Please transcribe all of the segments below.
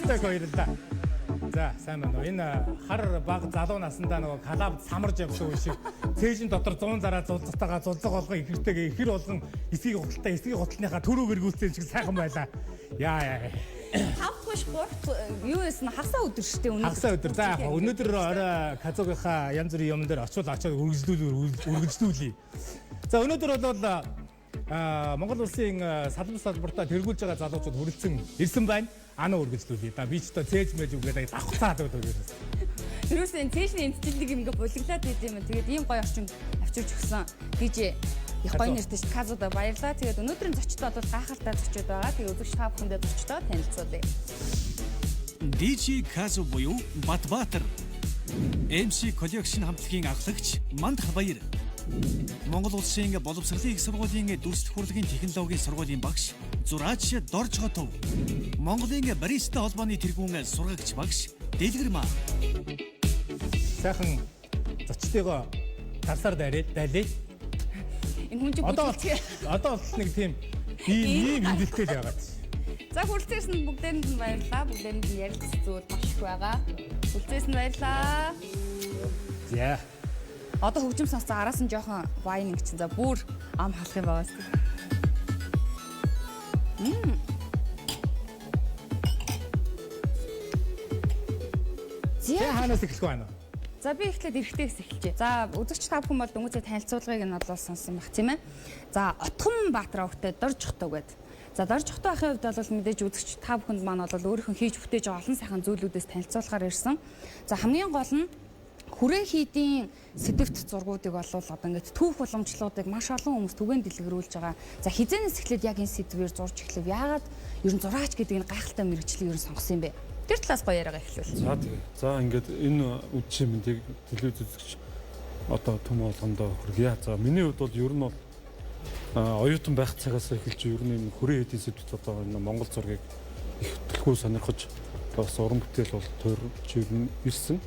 Баяртай хоёр л да. За сайн байна уу. Энэ хар баг залуу насандаа нөгөө калабд самарж явсан үе шиг цээжин дотор 100 зараа зулцтайгаа зулцаг олгоо ихэртэйгээ ихэр болгон эсгийг худалтай эсгийг худалныхаа төрөг эргүүлсэн шиг сайхан байлаа. Яа. 5-3 юу эсн хагасаа өдөр шүү дээ. Хагасаа өдөр. За өнөөдөр орой Казугийнхаа янз бүрийн юмн дээр очиод үргэлжлүүлье. За өнөөдөр бол Монгол улсын салбар салбартаа тэргүүлж байгаа залуучууд хүрэлцэн ирсэн байна. Ана үргэлжлүүлье. Да би ч одоо цээж мэж үгээд давхцаад байдаг юм. Тэрүүсэн цээжний эмчилдэг юм ингээ булиглаад байд юм. Тэгээд ийм гоё орчинд авчирч өгсөн. DJ их гоё нэртэй ш Казуда баярлаа. Тэгээд өнөөдрийн зочдод бол гайхалтай зочид байгаа. Тэгээд үзэгч та бүхэндээ зочдоо танилцуулъя. DJ Казу буюу Батбаатар. MC Collection хамтлагийн авлагч Мандах Баяр. Монгол улсын боловсролын их сургуулийн дүрслэх хурлын технологийн сургуулийн багш Зураач Дорж Хотов. Монголын бариста холбооны тэргүүн сургагч багш Дэлгэрмаа. Сайхан зочдыгоо тарсаар дайлээ. Энэ хүн чинь одоо нэг тийм ийм хэмжээтэй л байгаа. За хүрэлцээрсэн бүгдээрэнд нь баярлалаа. Бүгдээрэнд нь ярилцах зүйл маш их байгаа. Хүрэлцээрсэн баярлалаа. За. Одоо хөгжим сонсоо араас нь жоохон вайн ингэсэн. За бүр ам халах юм байгаас. За ханаас эхлэх байна. За би эхлээд эргэтэйгээс эхэлчихье. За үзэгч та бүхэн бол дөнгөцөө танилцуулгыг нь бол сонсон баг тийм ээ. За Отхон Баатар өвгтэй Дорж Хотов гэдэг. За Дорж Хотов ахын хувьд бол мэдээж үзэгч та бүхэнд маань бол өөрийнхөө хийж бүтээж байгаа олон сайхан зүйлүүдээс танилцуулахаар ирсэн. За хамгийн гол нь хүрээ хийдийн сэдвт зургуудыг бол одоо ингээд түүх боломжлуудыг маш олон хүмүүс түгээн дэлгэрүүлж байгаа. За хизээнээс эхлээд яг энэ сэдвээр зурж эхлэв. Яагаад ер нь зураач гэдэг энэ гайхалтай мэргэжлийг ер нь сонгосон юм бэ? Тэр талаас гоё яриагаа эхлүүл. За тэгээ. За ингээд энэ үдшийн мэндийг телевиз үзэгч одоо төм болгондоо хүргье. За миний хувьд бол ер нь бол оюутан байх цагаас эхэлж ер нь энэ хүрээ хэдийн сэдвт одоо энэ Монгол зургийг их төлхөө сонирхож бас уран бүтээл бол төрж ирсэн.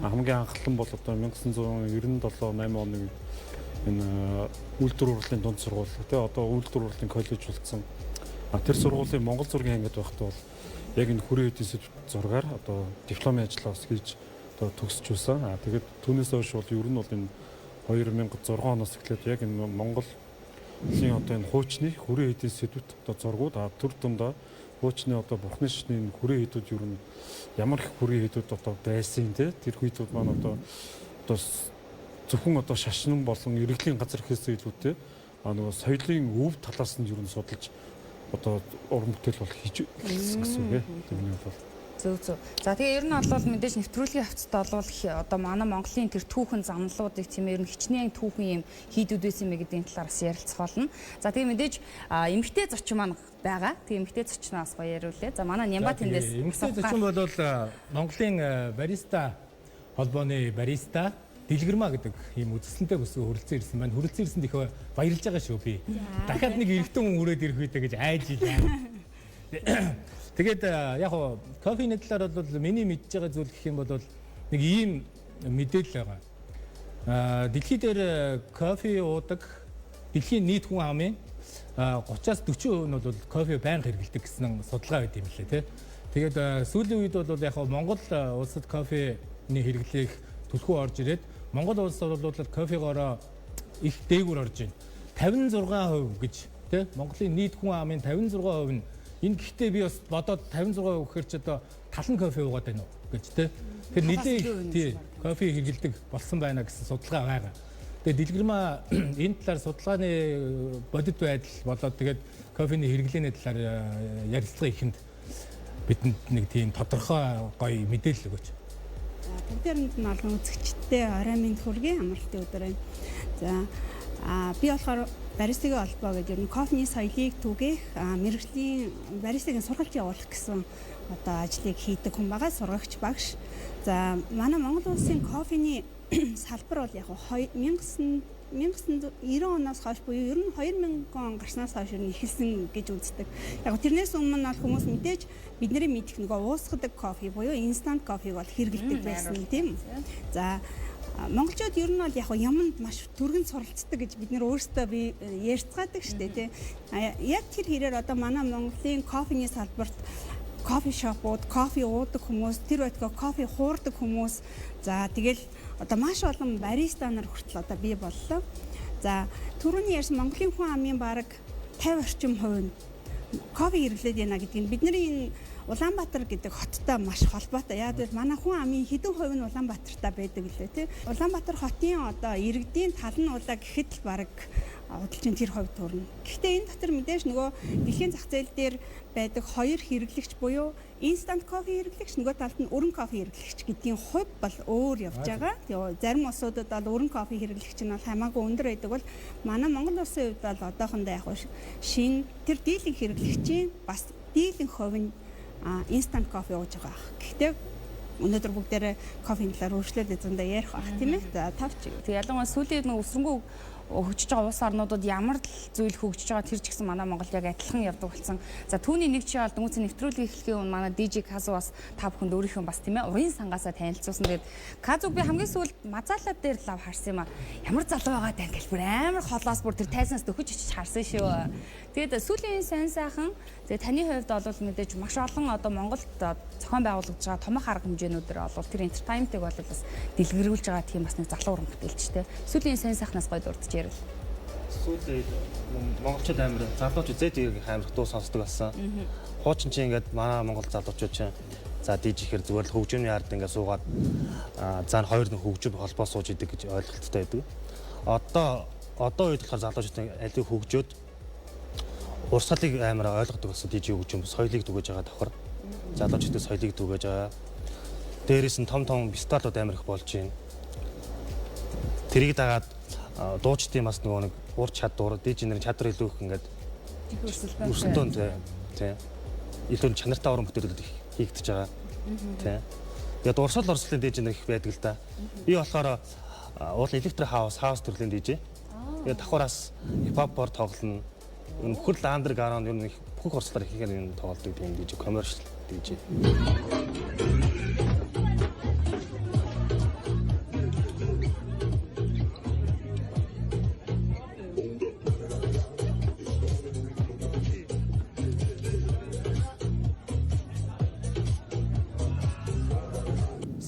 Хамгийн анхлан бол одоо 1997-8 оны энэ үйлдвэр урлалын дунд сургууль тий одоо үйлдвэр урлалын коллеж болсон. Тэр сургуулийн Монгол зургийн ангид байхдаа бол яг энэ хүрээ хэдийн сэдвт зургаар одоо дипломын ажлаа бас хийж одоо төгсөж байсан. Тэгээд түүнээс хойш бол ер нь бол энэ 2006 оноос эхлээд яг энэ Монгол улсын одоо энэ хуучны хүрээ хэдийн сэдвт одоо зургууд төр дундаа хуучны одоо бурхны шишний хүрээ хэдүүд ер нь ямар их хүрээ хэдүүд одоо байсан те тэр хэдүүд маань одоо зөвхөн одоо шашин болон иргэлийн газар гэхээс илүүтэй нөгөө соёлын өв талаас нь ер нь судалж одоо уран бүтээл бол хийж эхэлсэн гэсэн үг тийм бол Зөв. За тэгээ ер нь бол мэдээж нэвтрүүлгийн хавцад бол одоо манай Монголын тэр түүхэн замналуудыг тийм ер нь хичнээн түүхэн юм хийдүүд байсан мэ гэдгийн талаар бас ярилцах болно. За тэгээ мэдээж эмэгтэй зочин маань байгаа. Тэгээ эмэгтэй зочноос гоё яриулъя. За манай Нямба тэндээс эмэгтэй зочин бол Монголын бариста холбооны бариста Дэлгэрмаа гэдэг ийм үзэсгэлэнтэй өсгөө хүрэлцэн ирсэн байна. Хүрэлцэн ирсэнд их баярлж байгаа шүү би. Дахиад нэг эрэгтэй хүн өрөөд ирэх үедээ гэж айж илаа. Тэгээд яг нь кофений талаар бол миний мэдж байгаа зүйл гэх юм бол нэг ийм мэдээлэл байгаа. Дэлхий дээр кофе уудаг дэлхийн нийт хүн амын 30-аас 40% нь бол кофе байнга хэрэглэдэг гэсэн судалгаа байт юм лээ тий. Тэгээд сүүлийн үед бол яг нь Монгол улсад кофений хэрэглээх төлхөө орж ирээд Монгол улс бол кофегоороо их дээгүүр орж байна. 56% гэж тий. Монголын нийт хүн амын 56% нь энэ гэхдээ би бас бодоод 56% гэхээр ч одоо талан кофе уугаад байна уу гэж тий. Тэр нэлээд тий кофе хэрэглэдэг болсон байна гэсэн судалгаа байгаа. Тэгээд Дэлгэрмаа энэ талаар судалгааны бодит байдал болоод тэгээд кофений хэрэглээний талаар ярилцлага ихэнд бидэнд нэг тийм тодорхой гоё мэдээлэл өгөөч. За тэнд нь олон үзэгчтэй орой минь хүргэе амралтын өдөр байна. За би болохоор баристагийн холбоо гэдэг нь кофений соёлыг түгээх мэргэжлийн баристагийн сургалт явуулах гэсэн одоо ажлыг хийдэг хүн байгаа сургагч багш. За манай Монгол улсын кофений салбар бол яг 1990 оноос хойш буюу ер нь 2000 он гарснаас хойш эхэлсэн гэж үздэг. Яг тэрнээс өмнө нь хүмүүс мэдээж бидний мэдэх нөгөө уусгадаг кофе буюу инстант кофег бол хэрэглэдэг байсан тийм. За монголчууд ер нь бол яг юмд маш түргэн суралцдаг гэж бид нэр өөрсдөө би ярьцгаадаг штэ тий. Яг тэр хэрээр одоо манай Монголын кофений салбарт кофе шопууд, кофе уудаг хүмүүс, тэр байтугай кофе хуурдаг хүмүүс. За тэгэл одоо маш олон бариста нар хүртэл одоо бий боллоо. За түрүүний ярьсан Монголын хүн амын бараг 50 орчим хувь нь кофе хэрэглээд байна гэдгийг бидний энэ Улаанбаатар гэдэг хоттой маш холбоотой. Яг л манай хүн амын хэдэн хувь нь Улаанбаатартай байдаг лээ тий. Улаанбаатар хотын одоо иргэдийн тал нь улаа гэхэд л бараг худалчин тэр хувь төрнө. Гэхдээ энэ дотор мэдээж нөгөө дэлхийн зах зээл дээр байдаг хоёр хэрэглэгч буюу instant кофе хэрэглэгч, нөгөө талд нь өрн кофе хэрэглэгч гэдгийн хувь бол өөр явж байгаа. Тэгээ зарим улсуудад бол өрн кофе хэрэглэгч нь бол хамаагүй өндөр байдаг бол манай Монгол улсын хувьд бол одоохондоо яг шин тэр дийлэнх хэрэглэгчийн бас дийлэнх хувь нь instant кофе ууж байгаа. Гэхдээ өнөөдөр бүгдээрээ кофений талаар өөрчлөлт зөндөө ярих байх тийм ээ. За тавч. Тэг ялангуяа сүүлийн нэг өсрөнгөө хөгжиж байгаа улс орнуудад ямар л зүйл хөгжиж байгаа тэр ч гэсэн манай Монгол яг адилхан явдаг болсон. За түүний нэг чи бол дөнгөцийн нэвтрүүлгийн эхлэхийн өмнө манай DJ Kazu бас та бүхэнд өөрийнхөө бас тийм ээ урын сангаасаа танилцуулсан. Тэгээд Kazu би хамгийн сүүлд мазаалаа дээр лав харсан юм а. Ямар залуу байгаа тань гэж бүр амар холоос бүр тэр тайснаас дөхөж очиж харсан шүү. Тэгээд сүүлийн сайн сайхан тэгээд таны хувьд бол мэдээж маш олон одоо Монголд зохион байгуулагдж байгаа томох арга хэмжээнүүдээр бол тэр entertainment-ыг бол бас дэлгэрүүлж байгаа тийм бас нэг залуу уран бүтээлчтэй. Сүүлийн сайн сайхнаас гоё дурдж ярил. Сүүлдээ монголчууд амар залуучууд зэдийг амар дуу сонсдог болсон. Хуучин чи ингээд манай монгол залуучууд чинь за DJ ихэр зүгээр л хөгжмийн ард ингээд суугаад заа хоёр нэг хөгжим холбоо сууж идэг гэж ойлголттой байдаг. Одоо үед болохоор залуучууд алийг хөгжөөд урсгалыг амар ойлгодог болсон DJ хөгжим соёлыг түгэж байгаа давхар. Залуучуудын соёлыг түгэж байгаа. Дээрээс нь том фестивалууд амар их болж байна. Тэрийг дагаад дуучдын бас нөгөө нэг ур чадвар, DJ нарын чадвар илүү их ингээд өрсөлдөөн тий. Илүү чанартай уран бүтээлүүд хийгдэж байгаа. Тий. Тэгээд урсгал DJ нар их байдаг л да. Би болохоор уул электро хаус төрлийн DJ. Тэгээд давхараас хипхопор тоглоно. Бүхэл андерграунд юм бүх урсгалаар хийхээр юм тоглодог тийм DJ, commercial DJ.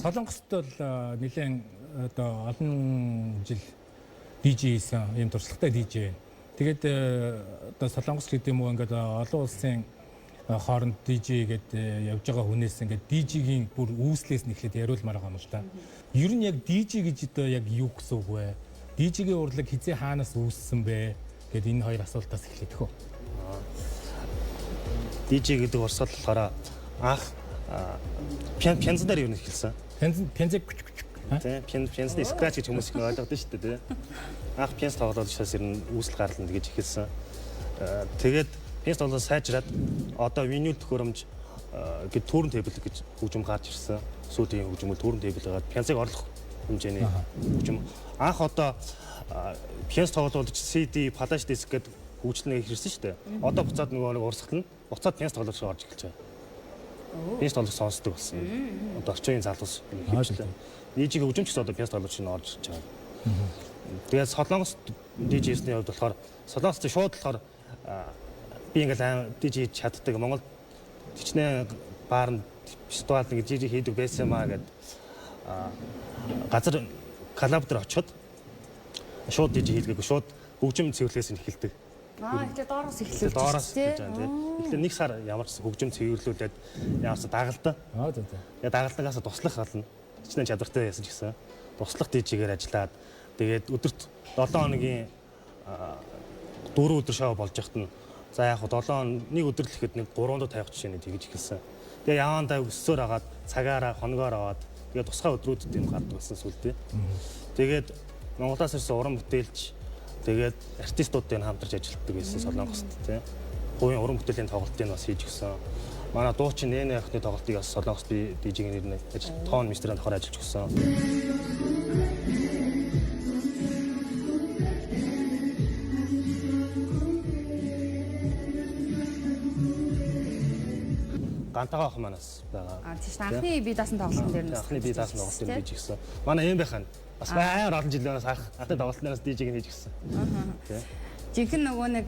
Солонгост бол нэлээд одоо олон жил DJ хийсэн юм туршлагатай DJ. Тэгээд одоо Солонгос гэдэг юм уу ингээд олон улсын хооронд DJ гэдэг явж байгаа хүнээс ингээд DJ-гийн бүр үүслээс нь эхлээд яриулмаар байгаа юм л да. Ер нь яг DJ гэж одоо яг юу гэсэн үг вэ? DJ-гийн урлаг хизээ хаанаас үүссэн бэ? Гэт энэ хоёр асуултаас эхлэх хөө. DJ гэдэг урсгал болохоор анх пянзанаар юу нэхэлсэн. Пянзэг тийм пянзны scratch гэж хүмүүс их ойлгодог шүү дээ. Анх пянз тоглоод учраас ер нь үүсэл гарлана гэж эхэлсэн. Тэгээд пянз тоглоод сайжраад одоо винил төхөөрөмж гэж турн тейбл гэж хөгжим гарч ирсэн. Сүүлийн хөгжмөл турн тейбл гаад пянзыг орлох хэмжээний хөгжим. Анх одоо пянз тоглоод CD, flash disk гэдэг хөгжлөнөө ирсэн шүү дээ. Одоо буцаад нөгөө нэг урсгал нь буцаад пянз тоглож орж эхэлж байгаа. Пянз тоглох сонсдог болсон. Одоо орчин үеийн залуус хэмжлээ. DJ хөгжимч гэсэн одоо пянз тоглож орж ирж байгаа. Тэгээд Солонгос DJ-сний хувьд болохоор Солонгост шууд болохоор би ингээл DJ чаддаг Монгол хичнээн баарнд фестивал нэг DJ хийдэг байсан маа гэд газар коллаб дээр очиод шууд DJ хийлгээгүй шууд хөгжим цэвэрлээс нь эхэлдэг. Тэгэхээр доороос эхлүүлж доороос гэж байна тийм. Тэгэхээр нэг сар ямар ч хөгжим цэвэрлүүлээд яасан дагалдаа. За. Тэгээд дагалдаагаас туслах болно. Хичнээн чадвартай яасан ч гэсэн туслах DJ-гээр ажиллаад тэгээд өдөрт 7 хоногийн 4 өдөр шоу болж яхад нь за яг 7 нэг өдөр л ихэд нэг 300 тавих жишээний тэгж эхэлсэн. Тэгээ явандаа өссөөр агаад цагаараа хоногоор аваад тэгээд тусгай өдрүүдэд юм гардаг болсон сүлдээ. Тэгээд Монголоос ирсэн уран бүтээлч тэгээд артистуудтай хамтарч ажилладаг байсан Солонгост тийм. Хувийн уран бүтээлийн тоглолтыг бас хийж гисэн. Манай дуучин Нэнэ ахны тоглолтыг бас Солонгост би DJ-ийн нэрээр тоон мистерийн давхар ажиллаж гисэн. Гантагаа ах манаас байгаа. Тийш анхны бие даасан тоглолтын дээр нь. Анхны бие даасан тоглолтын дээр хийж гисэн. Манай юм байхаа бас амар олон жилээс анхны тоглолтноос DJ-г хийж гисэн. жинхэнэ нөгөө нэг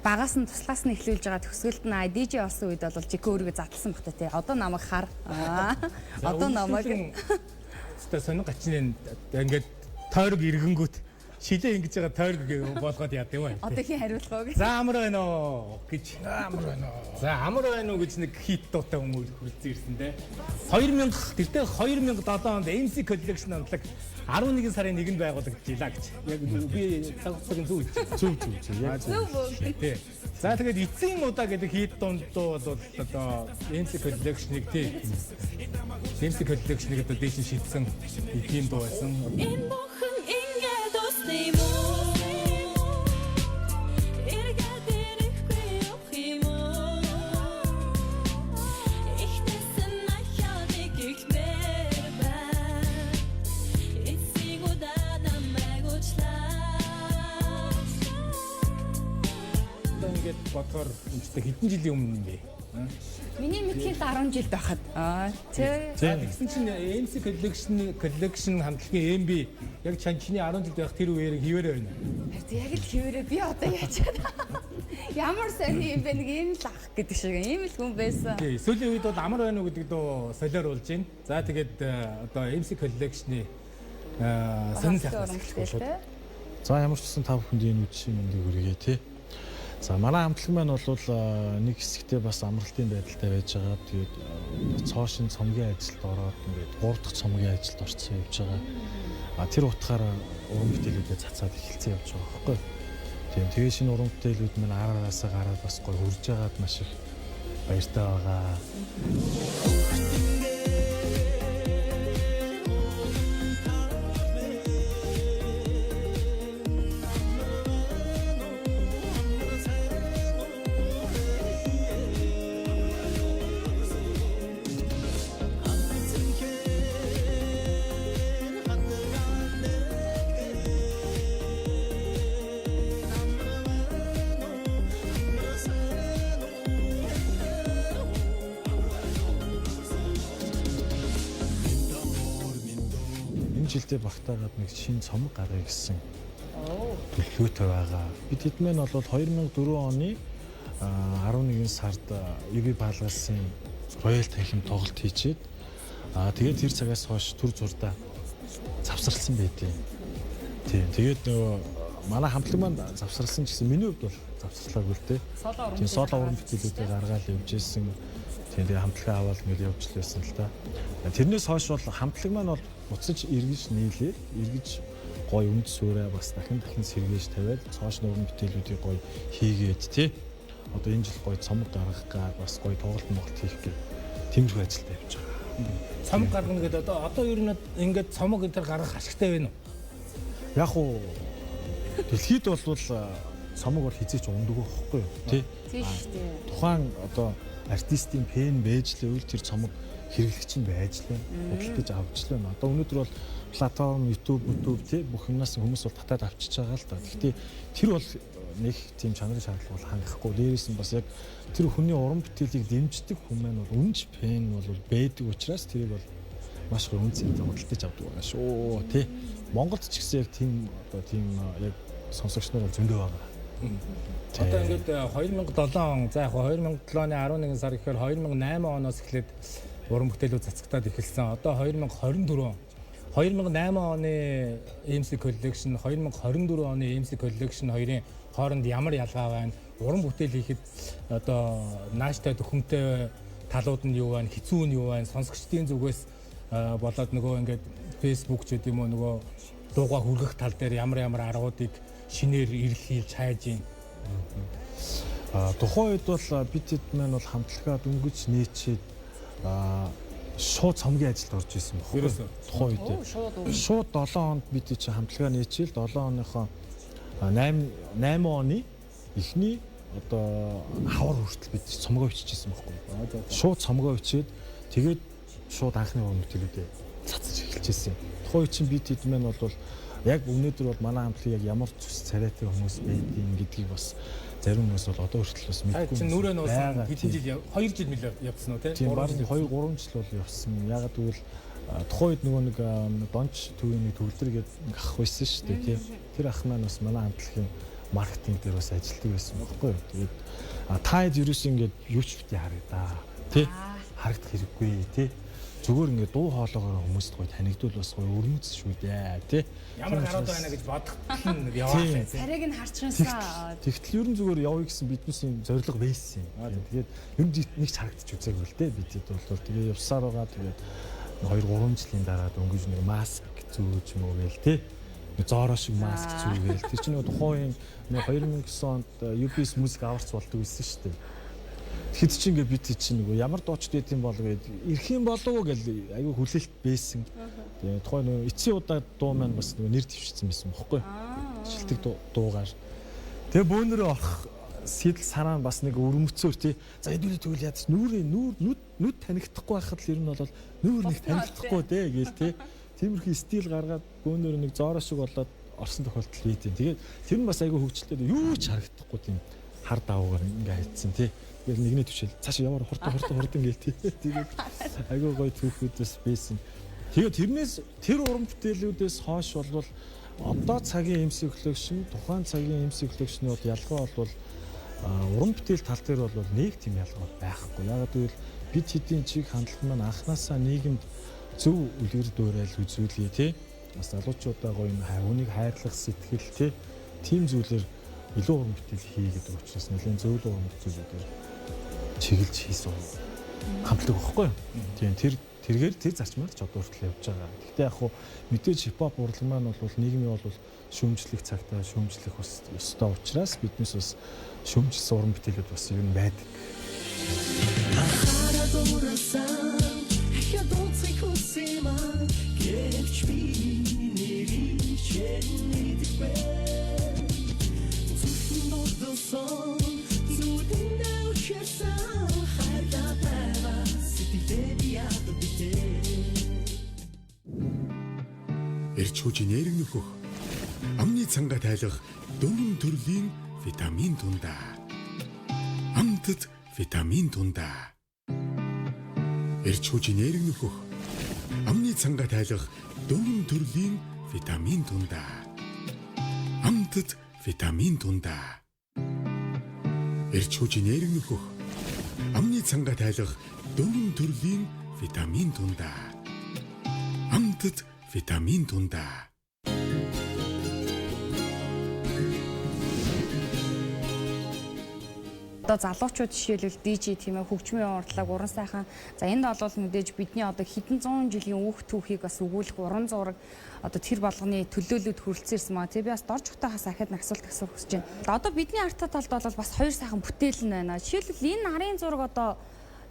багаас нь туслаас нь эхлүүлж байгаа төгсгөлт нь DJ болсон үед бол жинхэнэ өөрийгөө задлсан багтаа тий. Одоо намайг хар. Одоо намайг Тэ сонин гачны ингээд тойрог иргэнгүүт шилээ ингэж байгаа тойрог болгоод яд юм байна. одоо хин хариулах уу гэж. За амар байна уу гэж. Амар байна уу. За амар байна уу гэж нэг хит дуутай хүмүүс хүрэлцэн ирсэн дээ. 2000 тэртээ 2007 онд MC Collection онцлог 11 сарын 1-нд байгуулагдчихлаа гэж. Яг би цагтсан зүг. Яг тий. За тэгээд эцсийн удаа гэдэг хит дунд дуу бол одоо MC Collection-ыг тий. MC Collection-ыг одоо дэшин шийдсэн ийм дуу байсан. Бодгоор үнэтэй хэдэн жилийн өмнө юм бэ? Миний мэдхийн 10 жил байхад. Тэгсэн чинь MC Collection хамтлагийн MB яг чиний 10 жил байх тэр үеэр хിവэрэ байна. Яг л хിവэрэ би одоо яачаад. Ямар сони юм бэ нэг юм л ах гэдэг шиг ийм л хүн байсан. Тий, сүүлийн үед бол амар байна уу гэдэг дуу солиор болж байна. За тэгээд одоо MC Collection-ы сонин сайхнаас эхлэх шүү. За ямар ч гэсэн 5 хүнд энэ үдшийн мэндийг хүргэе тий. За манай хамтлаг маань бол нэг хэсэгтээ бас амралтын байдалтай байж байгаа. Тэгээд цоошин цомгийн ажилд ороод ингээд 3 дахь цомгийн ажилд орцсон явж байгаа. Тэр утгаараа уран бүтээлүүдээ цацаад эхэлсэн явж байгаа байхгүй. Тийм тэгээд шинэ уран бүтээлүүд маань араасаа гараад бас гоё хурж байгаад маш их баяртай байгаа. Жилдээ багтаагаад нэг шинэ цомог гаргая гэсэн төлөвлөгөөтэй байгаа. Бид хэд мэн бол 2004 оны 11 сард UB Балгасын Royal Tank тоглолт хийчихэд тэгээд тэр цагаас хойш төр зурдаа завсарласан байдیں۔ Тийм. Тэгээд нөгөө манай хамтлаг маань завсарласан ч гэсэн миний хувьд бол завсарлаагүй л дээ. Тийм соло уран бүтээлүүдээ гаргаад явж ирсэн. Тийм тэгээд хамтлагаа аваад ингээд явж лээсэн л та. Тэрнээс хойш бол хамтлаг маань бол буцаж эргэж нийлээд эргэж гоё үнд суурай бас дахин сэргээж тавиад цоошны уран бүтээлүүдийг гоё хийгээд тий. Одоо энэ жил гоё цомог гаргах гээ бас гоё тоглолт хийх гээ тиймэрхүү ажилд явж байгаа. Цомог гаргана гэдэг одоо ер нь ингээд цомог энэ төр гаргах ашигтай байна уу? Яг уу дэлхийд бол цомог бол хизээч ундаг байхгүй юу тий. Тийм шүү дээ. Тухайн одоо артистийн фэн байж л үйл тэр цомог хэрэглэгч нь байж л байна. Худалдаж авч л байна. Одоо өнөөдөр бол платформ, YouTube тий бүх юмнаас хүмүүс бол татаад авчиж байгаа л да. Гэхдээ тэр бол нэг тийм чанарын шаардлага бол хангахгүй. Дээрээс нь бас яг тэр хүний уран бүтээлийг дэмждэг хүн маань бол үнж фэн бол байдаг учраас тэрийг бол маш их үнцэнтэй худалдаж авдаг байгаа шүү тий. Монголд ч гэсэн яг тийм одоо тийм яг сонсогч нар бол зөндөө байгаа. Одоо ингээд 2007 он за яг 2007 оны 11 сар гэхээр 2008 оноос эхлээд уран бүтээлүүд цацагтаад эхэлсэн. Одоо 2024 2008 оны MC Collection 2024 оны MC Collection хоёрын хооронд ямар ялгаа байна? Уран бүтээл хийхэд одоо нааштай төхөмтэй талууд нь юу байна? Хэцүү нь юу байна? Сонсогчдын зүгээс болоод нөгөө ингээд Facebook ч гэдэм үү нөгөө дууга хүргэх тал дээр ямар аргуудыг шинээр ирэлхийлж хайж байна. Тухайн үед бол бид хэд маань бол хамтлагаа дөнгөж нээчээд шууд цомгийн ажилд орж исэн байхгүй. Тухайн үед шууд 7 онд бид чинь хамтлагаа нээчихэл 7 оныхоо 8 оны эхний одоо хавар хүртэл бид цомгоо бичижсэн байхгүй. Шууд цомгоо бичээд тэгээд шууд анхны уран бүтээлүүдээ цацаж эхэлжсэн. Тухайн үед чинь бид хэд маань бол яг өнөөдөр бол манай хамтлаг яг ямар зүс царайтай хүмүүс байдгийг гэдгийг бас зарим хүмүүс бол одоо хүртэл бас мэдгүй. Чинь нүрээ нуусан хэдэн жил 2 жил мэл явсан уу те? Тийм баг 2 3 жил бол явсан. Ягаад гэвэл тухайн үед нөгөө нэг донч төвийн нэг төвлөр гэдэг ах байсан шүү дээ тий. Тэр ах маань бас манай хамтлагийн маркетинг дээр бас ажилладаг байсан байхгүй юу. Тэгээд та хэд ерөөс ингээд юу ч бити харагдаа. Тэ? Харагдах хэрэггүй тий. Зүгээр ингээд дуу хоолойгоор хүмүүст гоё танигдвал бас гоё өрмөц шүү дээ тий. Ямар гараад байна гэж бодоход нь яваа. Царайг нь харчраасаа. Тэгтэл ерөн зүгээр явъя гэсэн биднээс юм зориг байсан юм. Тэгээд ер нь нэг ч харагдчих үзээгүй л дээ. Бидэд бол тэгээ явсаар байгаа. Тэгээд 2-3 жилийн дараа өнгөж нэг маск зүүж юм уу гээл тий. Зороо шиг маск зүүгээл. Тэр чинь тухайн 2009 онд UBS музик аварц болдог байсан шүү дээ. Тэгэхэд чи ингээ бид чинь нөгөө ямар дуучид байт юм бол гээд ирэх юм болов уу гэл аюу хүлээлт байсан. Тэгээ тухайн нөгөө эцсийн удаа дуу маань бас нөгөө нэр дэвшсэн байсан бохоггүй. Шилдэг дуугаар. Тэгээ бөөнөрөө орох сэтэл санаа бас нэг өрмөцөөр тий. За хэдүүлээ тэгвэл яадаг нүд танигдахгүй байхад л ер нь бол нүүр нэг танигдахгүй дээ гээл тий. Тиймэрхүү стил гаргаад бөөнөрөө нэг зороо шиг болоод орсон тохиолдол бийдیں۔ Тэгээд тэр нь бас аюу хөвгчлээ юу ч харагдахгүй тийм хар даваагаар ингээ хайцсан тий. Тэгэл нэгний төвшөл цаашаа яваар хурдан гээл тий. Тэгээд аюу гоё түүхүүдээс байсан. Тэгээд тэрнээс тэр уран бүтээлүүдээс хойш болвол одоо цагийн MC коллекшн, тухайн цагийн MC коллекшны бол ялгаа бол уран бүтээл тал дээр бол нэг тийм ялгаа байхгүй. Яагаад гэвэл бид хэдийн чиг хандлага маань анханасаа нийгэмд зөв үлгэр дуурайл үзүүлээ тий. Бас залуучуудаа гоё хүнийг хайрлах сэтгэл тий. Тим зүйлэр илүү уран бүтээл хий гэдэг учраас нэлийн зөвлөл уран бүтээлүүдээр чиглэж хийсэн хамтлаг багхгүй юу. Тийм тэргээр тэр зарчмаар ч одоо хүртэл явж байгаа. Гэхдээ яг хуу мэдээж хипхоп урлаг маань бол нийгмийн бол шүүмжлэх цагтаа шүүмжлэх бас ёстой учраас биднес бас шүүмжилсэн уран бүтээлүүд бас юм байдаг. Эрч хүчийн нэрэг нөхөх амны цангаа тайлах дөрвөн төрлийн витамин тундаа. Амтд витамин тундаа. Эрч хүчийн нэрэг нөхөх амны цангаа тайлах дөрвөн төрлийн витамин тундаа. Амтд витамин тундаа. Эрч хүчийн нэрэг нөхөх амны цангаа тайлах дөрвөн төрлийн витамин тундаа. Амтд витамин тундаа. Одоо залуучууд жишээлбэл DJ тийм ээ хөгжмийн урдлаг уран сайхан. За энд бол мэдээж бидний одоо хэдэн зуун жилийн өөх түүхийг бас өгүүлэх уран зураг одоо тэр болгоны төлөөлөлд хүрэлцэн ирсэн маа. Тэгээ би бас дорж хотоохаас ахад асуулт хүсэж байна. Одоо бидний арт талд бол бас хоёр сайхан бүтээл нь байна. Жишээлбэл энэ нарын зураг одоо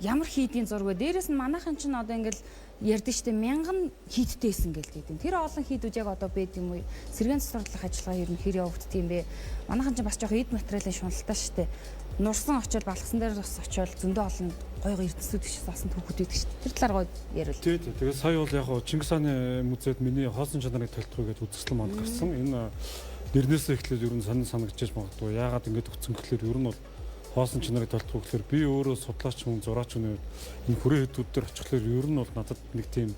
ямар хийдийн зураг вэ? Дээрээс нь манайхан чинь одоо ингээл ярьдэн штэ 1000 хийдтэйсэн гэл гэдэг. Тэр олон хийдүүд яг одоо байд юм уу? Сэргээн цэцэрлэх ажиллагаа ер нь хэр явагддаг юм бэ? Манайхан чинь бас жоох эд материалын шуналтай штэ. Нурсан очил балгасан дээр бас очил зөндөө олон гоё эрдэнэсүүд гэж заасан түүхүүд байдаг шүү дээ. Тэр талаар гоё яриул. Тий. Тэгээд сая бол яг Чингис хааны музейд миний хоосон чанарыг тайлбарлах гэж үзэсгэлэн манд гарсан. Энэ нэрнээсээ эхлээд ер нь сонин санагдчихж магадгүй. Яагаад ингэж өгсөн гэхэлэр ер нь бол хоосон чанарыг тайлбарлах гэхэлэр би өөрөө судлаач хүн зураач хүн энэ хүрээ хэдүүд дээр очихлоор ер нь бол надад нэг тийм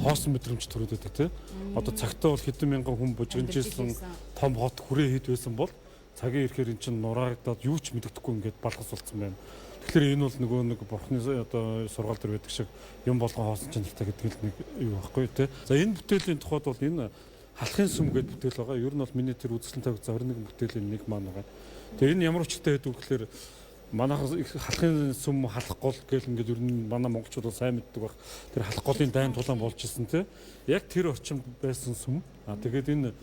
хоосон мэдрэмж төрөдөд тий. Одоо цагтаа бол хэдэн мянган хүн бужигнжсэн том хот хүрээ хэд байсан бол цагийн ирэхээр эн чинь нураагдаад юу ч мэддэхгүй ингээд балгас болсон байна. Тэгэхээр энэ бол нөгөө нэг бурхны одоо сургаал дээр байдаг шиг юм болгон хоосон чанартай гэдэг л нэг юу байхгүй тий. За энэ бүтээлийн тухайд бол энэ халахын сүм гэдэг бүтээл байгаа. Ер нь бол миний тэр үзэсгэлэн тавьж 21 бүтээлийн нэг маань байгаа. Тэгээ энэ ямар учиртай байдаг вэ гэхээр манайх халахын сүм халах гол гэл ингээд ер нь манай монголчууд сайн мэддэг баг. Тэр халах голын дайн тулаан болж исэн тий. Яг тэр орчимд байсан сүм. Тэгээд энэ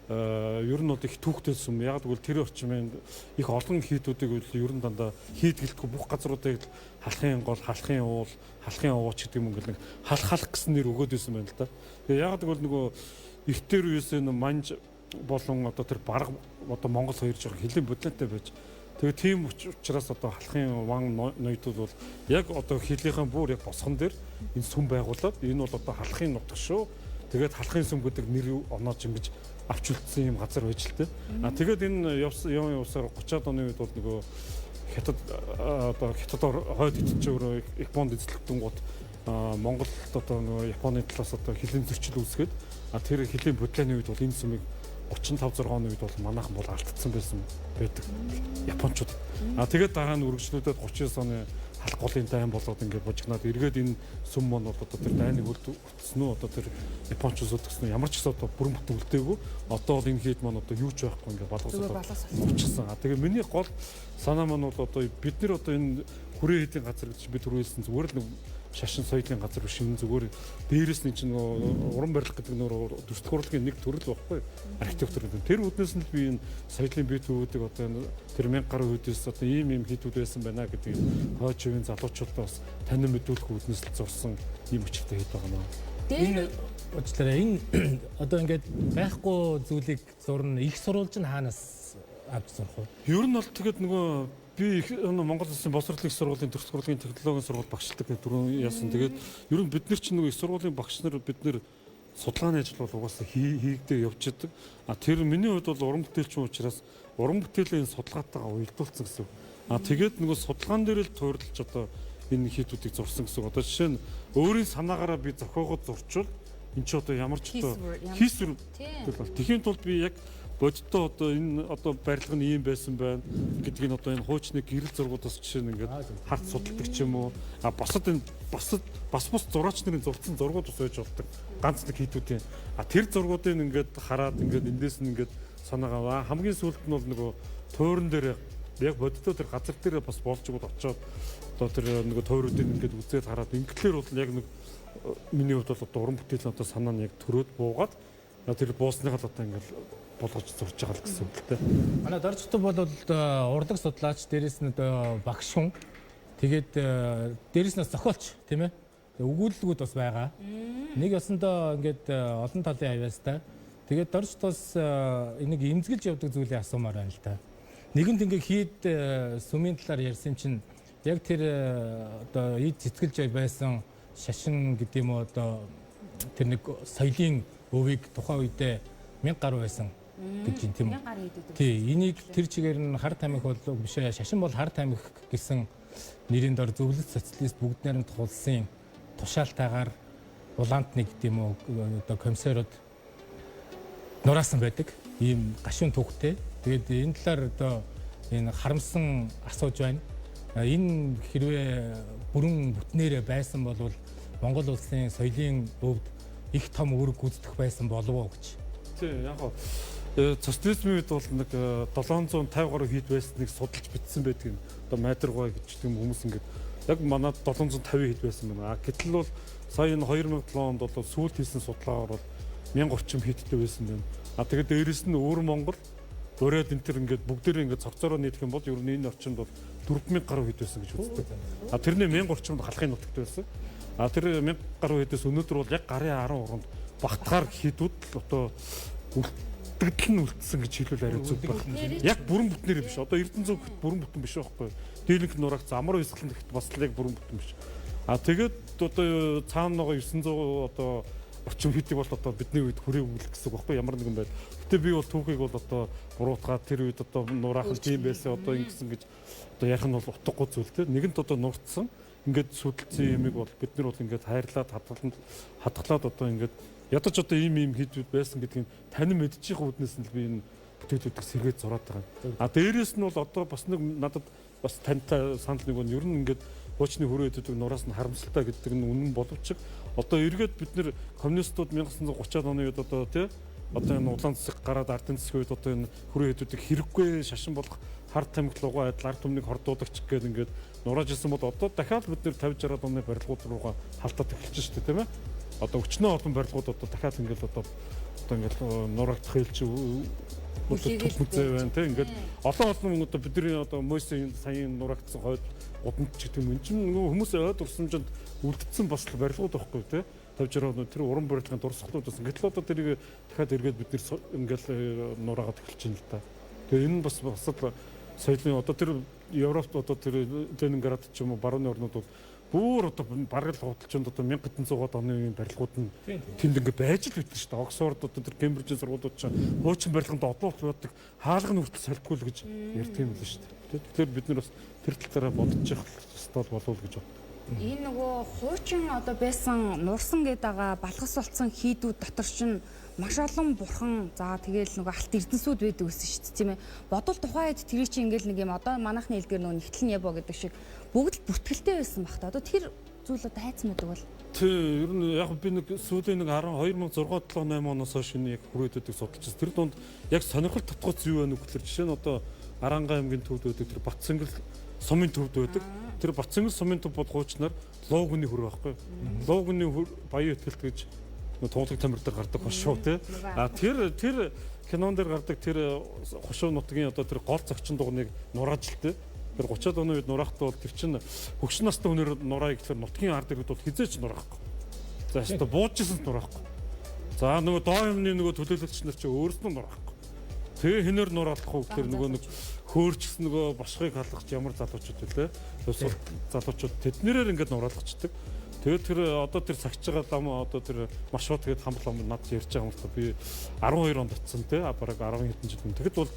ер нь бол их түүхтэй сүм. Яг тэгвэл тэр орчмын их олон хийдүүдийг ер нь дандаа хийдгэлтгүй бүх газруудыг халахын гол, халахын уул, халахын ууч гэдэг юм ингээд нэг халах гэсэн нэр өгөөд байсан байна л да. Тэгээ яг тэгвэл нөгөө эртээр үеэс энэ манж болон одоо тэр бараг одоо Монгол хоёр жоо хэлийн бодлоотой байж. Тэгээ тийм учраас одоо халахын ван ноёдууд бол яг одоо хэлийнхэн бүр яг босгон дээр энэ сүм байгуулад энэ бол одоо халахын нутаг шүү. Тэгээд халахын сүм гэдэг нэр онооч ингэж авч үлдсэн юм газар байж л тээ. Тэгээд энэ явсаар 30-аад оны үед бол нөгөө хятад одоо хятад хойд идэж өөрөө Японд эзлэгдэн гот Монголд одоо нөгөө Японы талаас одоо хэлийн зөрчил үүсгээд тэр хэлийн бодлооны үед бол энэ сүмийг 35 6 оны үед бол манайхан бол алдсан байсан байдаг. Японочууд. Тэгээд дараа нь үргэлжлүүлээд 39 оны халах голын дайн болоод ингээд бужигнаад эргээд энэ сүм мон бол одоо тэр дайныг үлдсэн үү одоо тэр Японочууд гэсэн ямар ч гэсэн одоо бүрэн бүтэн үлдээгүй. Одоо бол энэ хэд мон одоо юу ч байхгүй ингээд боловсруулсан. Тэгээд миний гол санаа маань бол одоо бид нар одоо энэ хүрээ хэдийн газар гэж бид түрүүлсэн зүгээр л нэг шашин соёлын газар биш энэ зүгээр дээрэс нь чинь уран барилга гэдэг нөр дүрслэх урлагийн нэг төрөл байхгүй архитектур гэдэг. Тэр үднээс нь би энэ соёлын бие төвүүдийг одоо тэр 1000 гаруй үдээс одоо ийм хийдүүд байсан байна гэдэг хойч үеийн залуучуудаа бас танин мэдүүлэх үднээс л зурсан ийм өчигтэй хэд байгаа наа. Энэ уучлаарай энэ одоо ингээд байхгүй зүйлийг зурна их сурвалж нь хаанаас авч сурах вэ? Ер нь бол тэгээд нөгөө би Монгол Улсын боловсролын их сургуулийн төрөлх сургуулийн технологийн сургууль багшилдаг гэдэг дөрөв яасан. Тэгээд ер нь бид нар чинь нөгөө их сургуулийн багш нар бид нэр судалгааны ажил бол угаасаа хийгдээ явж идэг. Тэр миний хувьд бол уран бүтээлчин учраас уран бүтээлийн судалгаатайгаа уялдуулсан гэсэн. Тэгээд нөгөө судалгаан дээр л туурлаж одоо энэ хийдүүдийг зурсан гэсэн. Одоо жишээ нь өөрийн санаагаараа би зохиогоод зурчвал эн чинь одоо ямар ч одоо хийсвэр тэхийн тулд би яг бодиттой одоо энэ одоо барилга нь ийм байсан байна гэдгийг одоо энэ хуучны гэрэл зургуудаас жишээ нь ингээд харт судалдаг ч юм уу босод энэ бус зураач нарын зурцсан зургууд ус байж болдог ганц нэг хийдүүдийн тэр зургуудыг ингээд хараад ингээд эндээс нь ингээд санаагаа хамгийн сүүлд нь бол нөгөө тууран дээр яг бодиттой тэр газар дээр бас болж өгöd очоод одоо тэр нөгөө тууруудыг ингээд үзээд хараад ингээдлэр бол яг нэг миний хувьд бол одоо уран бүтээлийн одоо санаа нь яг төрөөд буугаад тэр буусныхаа одоо ингээд болгож зурж байгаа л гэсэн үг л дээ. Манай доржтод бол урлаг судлаач, дээрэс нь багш хүн. Тэгээд дээрэс нь зохиолч тийм ээ. Өгүүлэлгүүд бас байгаа. Нэг ясандаа ингээд олон талын авьяастай. Тэгээд доржтоос энийг эмзэглэж явдаг зүйлийг асуумаар байна л да. Нэгэнт ингээд хийд сүмийн талаар ярьсан чинь яг тэр одоо ийд цэцгэлж байсан шашин гэдэг юм уу одоо тэр нэг соёлын өвийг тухайн үедээ 1000 гаруй байсан гэж юм тийм үү? Тий, энийг тэр чигээр нь хар тамхи бол биш ээ. Шашин бол хар тамхи гэсэн нэрийн дор зөвлөлт социалист бүгд найрамд тулсан тушаалтайгаар улаант нэг гэдэг юм уу одоо комиссарууд нураасан байдаг. Ийм гашуун түүхтэй. Тэгээд энэ талаар одоо энэ харамсан асууж байна. Энэ хэрвээ бүрэн бүтнээрээ байсан бол Монгол улсын соёлын өвд их том үүрэг гүйцэтгэх байсан болов уу гэж. Тий, яг гоо социализмын үед бол нэг 750 гаруй хийд байсныг судалж бичсэн байдаг юм. Одоо майдргой гэж тийм хүмүүс ингээд яг манад 750 хийд байсан байна. Гэтэл бол сая энэ 2007 онд бол сүүлд хийсэн судалгаагаар бол 1000 орчим хийдтэй байсан байна. Тэгээд дээрэс нь өөр Монгол өрөөд энэ төр ингээд бүгдээрээ ингээд цогцороо нийлэх юм бол ер нь энэ орчимд бол 4000 гаруй хийд байсан гэж үздэг. Тэрний 1000 орчимд халахын нутагт байсан. Тэр 1000 гаруй хийдээс өнөөдөр бол яг гарын 13-нд багтгаар хийдүүд одоо үлдэгдэл нь үлдсэн гэж хэлвэл ариун зүг байна. Яг бүрэн бүтнээр биш. Одоо Эрдэнэ зүг бүрэн бүтэн биш байхгүй. Дийлэнх нурагц амар өсгөлн гэхэд бас л яг бүрэн бүтэн биш. Тэгээд одоо цаана байгаа 900 одоо орчим хийдэг бол одоо бидний үед хүрээгүй гэсэн үг байхгүй ямар нэгэн байд. Гэтэ би бол түүхийг бол одоо буруутгаад тэр үед одоо нураахан тийм байсан одоо ингэсэн гэж одоо ярих нь бол утгагүй зүйл те. Нэгэнт одоо нурцсан ингээд сүдэлцэн юмыг бол бид нар бол ингээд хайрлаад хадгалаад одоо ингээд ядаж одоо ийм хийдүүд байсан гэдгийг танин мэдчих үүднээс нь л би энэ бүтээлүүдийг сэргээд зураад байгаа. Дээрээс нь бол одоо бас нэг надад бас тантай санал нэг нь ер нь ингээд хуучны хүрээ хэддэг нураас нь харамсалтай гэдэг нь үнэн боловч одоо эргээд бид нэр коммунистууд 1930-аад оны үед одоо тий одоо энэ улаан цэцэг гараад ардын цэцэг үед одоо энэ хүрээ хэддэг хэрэггүй шашин болох хар тамхи лугаа адил ард түмнийг хордуулагч гэдэг ингээд нурааж ирсэн бол одоо дахиад бид нэр 50-60-аад оны барилгууд руугаа халтаад эхэлж шүү дээ тийм ээ. Одоо өчнөө олон барилгууд одоо дахиад ингээд одоо ингээд нурагдах хэлж үзээ байна тийм ингээд олон одоо бидний одоо мөсийн саяын нурагдсан хойд удамд ч гэдэг юм чинь хүмүүс ойд урсамжинд үлдсэн бас барилгууд байхгүй тийм 50-60 оны тэр уран барилгын дурсгалууд бас ингээд л одоо тэрийг дахиад эргээд бид нэр ингээд нураагаад эхэлж байна л да. Тэгээ энэ бас соёлын одоо тэр Европт одоо тэр Ленинград ч юм уу барууны орнууд бол бүр одоо бараг л худалчинд одоо 1700-аад оны барилгууд нь тэнд ингээ байж л битэн шүү дээ. Оксфорд одоо тэр Кембрижийн сургуулиуд ч хуучин барилганд одлуулт байдаг хаалга нь хүртэл салбгүй л гэж ярьдаг юм л шүү дээ. Тэгэхээр бид нар бас тэр талаараа бодож явах хэрэгтэй болов уу гэж байна. Энэ нөгөө хуучин одоо байсан нурсан гэдэг байгаа балгас болцсон хийдүүд дотор чинь маш олон бурхан за тэгээл нөгөө алт эрдэнсүүд байдаг гэсэн шүү дээ тийм ээ. Бодвол тухайн үед тэр чинь ингээл нэг юм одоо манайхны хэлдгээр нөгөө нэгтлэн ябо гэдэг шиг бүгд л бүртгэлтэй байсан баг та. Одоо тэр зүйл одоо хайцсан байдаг бол. Тий, ер нь яг би нэг сүүлийн нэг 2006-2007-8 оноос хойш нэг хүрээдүүдийг судалж байна. Тэр донд яг сонирхол татгууц юу байна вэ гэхээр жишээ нь одоо Аранга аймгийн төвд байдаг тэр Батцэнгэл сумын төвд байдаг. Тэр Батцэнгэл сумын төв бод хуучнаар луугны хөр байхгүй. Луугны хөр баян ихтгэлт гэж тунгалаг тамир дээр гардаг хошуу тий. А тэр кинон дээр гардаг тэр хошуу нутгийн одоо тэр гол зочин дугныг нурааж л тий. Тэр 30-аад оны үед нураахтаа бол тэр чинь хөгшин настай хүнээр нураа гэхэлэр нутгийн ард иргэд бол хизээч нураахгүй. За өөртөө буужсэн нураахгүй. За нөгөө доо юмны нөгөө төлөөлөгч нар чи өөрснөө нураахгүй. Тэгээ хинээр нураалах уу гэхээр нөгөө нэг хөөрчсөн нөгөө босхыг халахч ямар залуучууд вэ? Төсөл залуучууд тэднэрээр ингээд нураалгачдаг. Тэгээд тэр одоо тэр цагж байгаа дам одоо тэр маршрут гээд хамбал над ярьж байгаа юм л та би 12 онд очсон те бараг 10 хэдэн жил. Тэгэхэд бол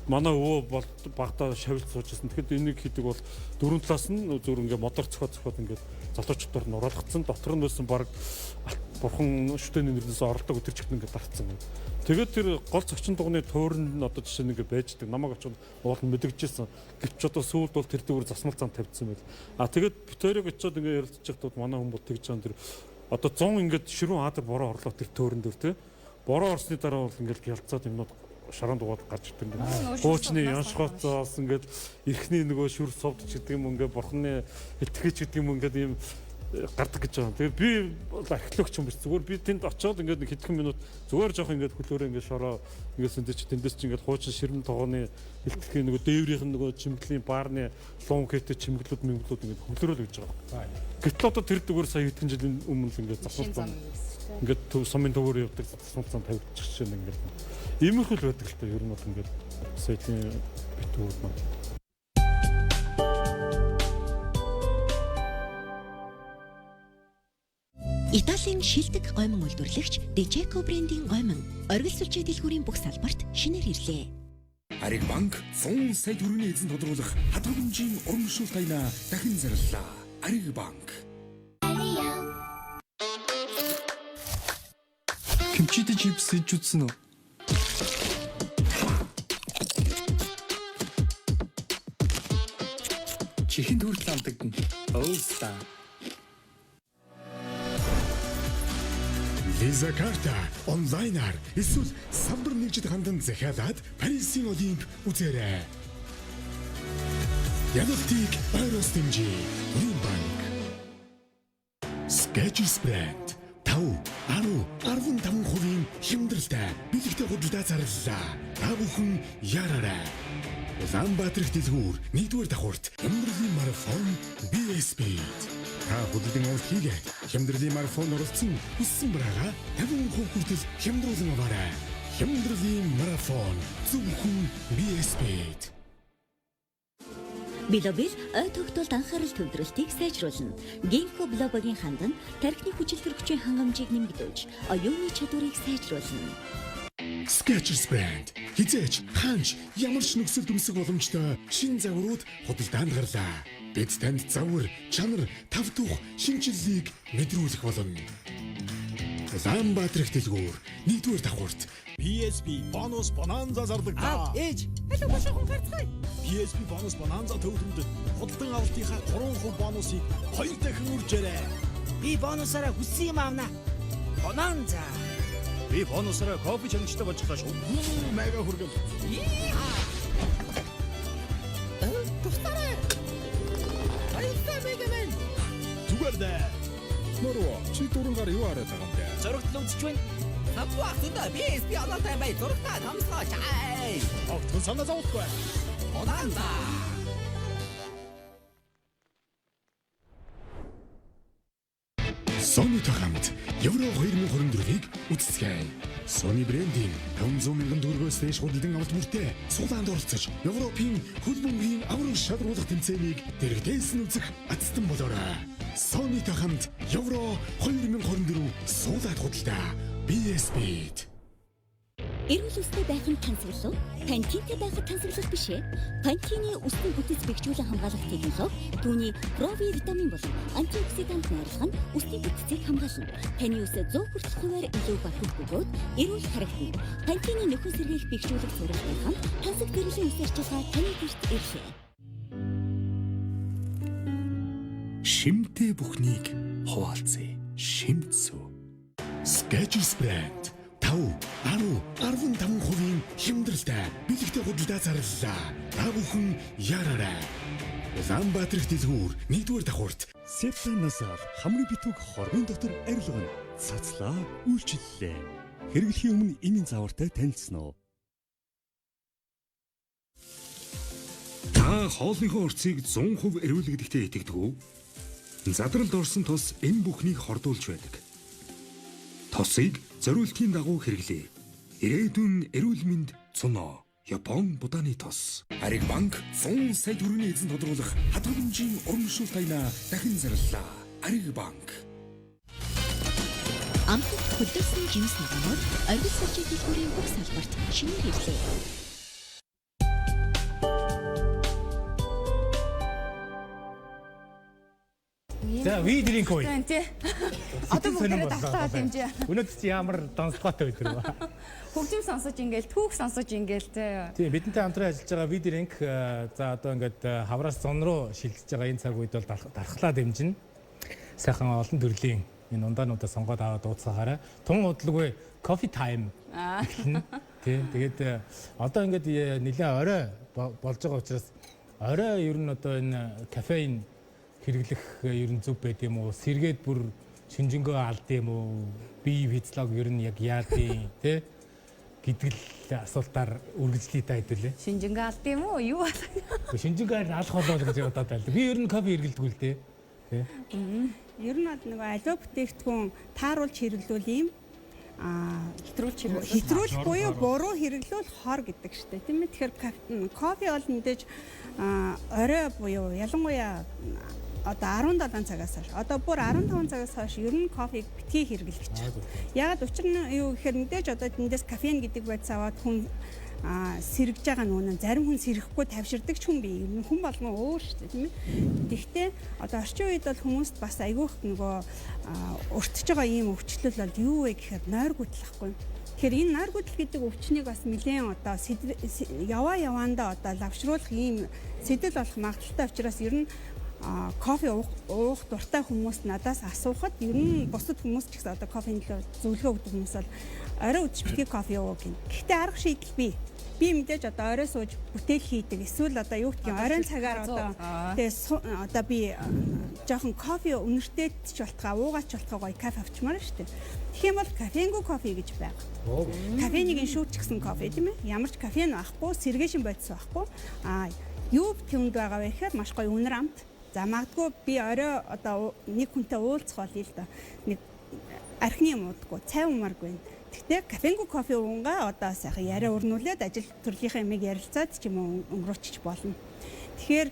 манай өвөө бол багтаа шавилж суужсэн. Тэгэхэд энийг хийдэг бол дөрөв талаас нь зөв ингээ мотор цохоод ингээд залуучуудаар нураалгацсан. Дотор нь байсан баг бурхан шүтэний нэрнээс оролдог өдөр чигт ингээд дарцсан. Тэгээд тэр гол зочин дугны туурн одоо жишээ нь ингээ байждаг. Намайг очоод уул нь мэдгэжсэн. Гэвч одоо сүүлд бол тэр дүүр засмал цан тавьдсан байл. А тэгээд битэрийг очоод ингээ ярилцж байхдаа манай хүмүүс тэгж байгаа тэр одоо 100 ингээд ширүүн хаадаг бороо орлоо тэр туурн дээр те. Бороо орсны дараа бол ингээд ялцаад юмнууд шаран дугаад гарч ирдэг юм. Хуучны яншгооцоос ингээд эрхний нөгөө шүр совдч гэдэг юм ингээд бурхны итгэж гэдэг юм ингээд ийм гардаг гэж байгаа. Тэгээ би бол археологч юм биш. Зүгээр би тэнд очиод ингээд нэг хэдхэн минут зүгээр жоох ингээд хөлөөрөө ингээд шороо ингээд сүндэч тэндээс чи ингээд хуучин ширмэн тогооны хилтгэхийн нөгөө дээврийнх нь нөгөө чимглийн баарны лун хэтэ чимгэлүүд мэмглүүд ингээд хөлөөрөө л гэж байгаа. Гэтэл одоо тэр дүүгээр сая хэдхэн жилийн өмнө л ингээд засвалсан. Ингээд сумын дүүгээр явдаг засвалсан тавьчих чинь ингээд иймэрхүү л байдаг л та ер нь бол ингээд саяны битүүр маань. Италийн шилдэг гомон үйлдвэрлэгч Dejeco брендийн гомон оргил сүлжээ дэлгүүрийн бүх салбарт шинээр ирлээ. Ариг банк 100 сая төгрөгийн эзэн тодруулах хадгаламжийн урамшуулт айна дахин зарлаа. Ариг банк. Kimchi чипс хийж үзсэн үү? Чихэнд хүртэл амтагдана. Өөста. Visa карта онлайнаар эсвэл самбар нэгжид хандан захиалаад Парисын Олимп үзээрэй. Ядалтыг Ойроос дэмжээ. Банк. Skechers брэнд 5-15% хямдралтай бэлэгтэй худалдаа зарлалаа. Та бүхэн яраарай. Улаанбаатар дэлгүүр 1-р давхурт хямдралын марафон BSP. Та худалдан авалт хийгээд хямдралын марафон оролцсон хүссэн бараагаа 50% хүртэл хямдруулан аваарай. Хямдралын марафон зөвхөн BSP-д. Билобил ой тогтолд анхаарал төвлөрөлтийг сайжруулна. Ginkgo biloba-гийн хандан тархины хүчил төрөгчийн хангамжийг нэмэгдүүлж, оюуны чадварыг сайжруулна. Skechers брэнд хизээч ханч ямар ч нөхцөл дүнсэх боломжтой шин загварууд худалдаанд гарлаа. Бид танд загвар, чанар, тав тух шинжилгээг мэдрүүлэх болно. Улаанбаатар дэлгүүр 1-р давхурт PSP бонус bonanza зарлагдаа. Ээж, аль бошохон гарцгаая. PSP бонус bonanza төвлөрөнд худалдан авалтынхаа 3% бонусыг 2 дахин үржээрэй. Би бонусаараа хүссэн юм аавна. Bonanza. Би бонусаараа кофе чанартай болчихлаа шүү. Мега хүргэл. Тустараа. Баярлалаа мегамэн. Зүгээр дээ. Нороо, чи дөрөнгөөр юу хараад байгаа юм бэ? Зурагт л үзэж байна. Хамбаа хэдэ PSP оноотой бай зурагтаа томсгооч. Огт санаа зовхгүй. Bonanza. Sony-тэй хамт Евро 2024-ийг үздэсгэе. Sony брендийн 500,000 төгрөгөөс дээш худалдан авалт бүртээ цуглаанд оролцож, Европын хөл бөмбөгийн авраг шалруулах тэмцээнийг дэрэгдээс нь үзэх азтан болоорой. Sony-тэй хамт Евро 2024 суулаад худалдаа BSP-д. Эрүүл үстэй байх нь тансаглал, Pantene-тэй байхад тансаглал биш ээ. Pantene-ний үсний бүтэц бэхжүүлэн хамгаалах технологи түүний прови витамин болон антиоксидант найрлах нь үсний бүтцийг хамгаална. Таны үс 100% илүү бахарх бөгөөд эрүүл харагдана. Pantene-ний нөхөн сэргээх бэхжүүлэх сургалтын хамт тансаг гэрлийн үс арчилгаа таны гэрт ирлээ. Шимтэй бүхнийг хуваалцъя. Шимцүү. Skechers брэнд 5-10-15% хямдралтай бэлэгтэй худалдаа зарлалаа. Та бүхэн яраарай. Улаанбаатар дэлгүүр 1-р давхурт Септа-насаар хамгийн битүүг хорвын дотор арилгана. Цацлаа үйлчлэлээ. Хэрэглэхийн өмнө эмийн заавартай танилцсан уу? та хоолныхоо урцыг 100% эрүүлэгдэхтэй итгэдэг үү? Задралд орсон тус энэ бүхнийг хордуулж байдаг. Тосыг зориултын дагуу хэрэглэе. Ирээдүйн эрүүл мэнд цуно. Япон буданы тос. Ариг банк 100 сая төгрөгийн эзэн тодруулах хадгаламжийн урамшуулт айна дахин зарлаа. Ариг банк. Амтд хөдөлсөн жимс ногоонод оргил саржийн дэлгүүрийн бүх салбарт шинээр хэвлээ. За ви дринк уу. Одоо бүгдээ давтаад хэмжээ. Өнөөдөр чи ямар донцгойтой өдөр вэ? Хөгжим сонсож ингээл түүх сонсож ингээл те. Тийм бидэнтэй хамтран ажиллаж байгаа ви дринк за одоо ингээд хавраас зон руу шилжиж байгаа энэ цаг үед бол дархлаа дэмжинэ. Сайхан олон төрлийн энэ ундаануудаа сонгоод аваад дууцаагаарай. Тун удалгүй кофе тайм эхэлнэ. Тийм тэгээд одоо ингээд нэлээд орой болж байгаа учраас орой ер нь одоо энэ кофеин хэрэглэх ер нь зөв байд юм уу? Сэргээд бүр шинжэнгөө алд юм уу? Бие физиолог ер нь яг яадیں тий гэдэг л асуултаар үргэлжлэе та хэдүүлээ. Шинжэнгөө алд юм уу? Юу алах? Шинжэнгөө алах болоо гэж бодоод байлаа. Би ер нь кофе хэрэглэдэг үл тий. Ер нь бол нөгөө аливаа бүтээгдэхүүн тааруулж хэрэглүүл юм хэтрүүлж буюу буруу хэрэглүүл хор гэдэг штеп тийм ээ. Тэгэхээр кофе бол мэдээж орой буюу ялангуяа одоо 17 цагаас хойш одоо бүр 15 цагаас хойш ер нь кофег битгий хэрэглэх гэж. Ягаад учир нь юу гэхээр мэдээж одоо тэндээс кофеин гэдэг байдс аваад хүн сэргэж байгаа нүн зарим хүн сэрэхгүй тавьширдаг ч хүн бий. Хүн болгон өөр шүү дээ тийм ээ. Тэгэхдээ одоо орчин үед бол хүмүүст бас айгүйх нөгөө өртөж байгаа ийм өвчлөл бол юу вэ гэхээр нойр гүтлэхгүй. Тэгэхээр энэ нойр гүтэл гэдэг өвчнийг бас нэлээд одоо яваандаа одоо лавшруулах ийм сэтэл болох магадaltaй учраас ер нь кофе уух дуртай хүмүүс надаас асуухад ер нь бусад хүмүүс ч гэсэн одоо кофений зөвлөгөө өгдөг хүмүүс бол орой үдшиж битгий кофе ууг гин. Гэхдээ арга шийдэл бий. Би мэдээж одоо орой сууж бүтээл хийдэг. Эсвэл одоо юу гэдгийг оройн цагаар одоо би жоохон кофе үнэртэй ч болтгоо уугаач болтгоо гоё кофе авчмаар шүү дээ. Тэгэх юм бол кофеингүй кофе гэж байгаа. Кофенийг шүүч гэсэн кофе тийм ээ. Ямар ч кофеин байхгүй, сэргээшин бодис байхгүй. Юу тэнд байгаа вэ гэхээр маш гоё үнэр амт. За магадгүй би орой одоо нэг хүнтэй уулзах болъё л да. Нэг архины юм уудаггүй, цай уумааргүй. Гэхдээ кофеингүй кофе уунгаа одоо сайхан яриа өрнүүлээд ажил төрлийнхээ ямиг ярилцаад ч юм уу өнгөрөөчих болно. Тэгэхээр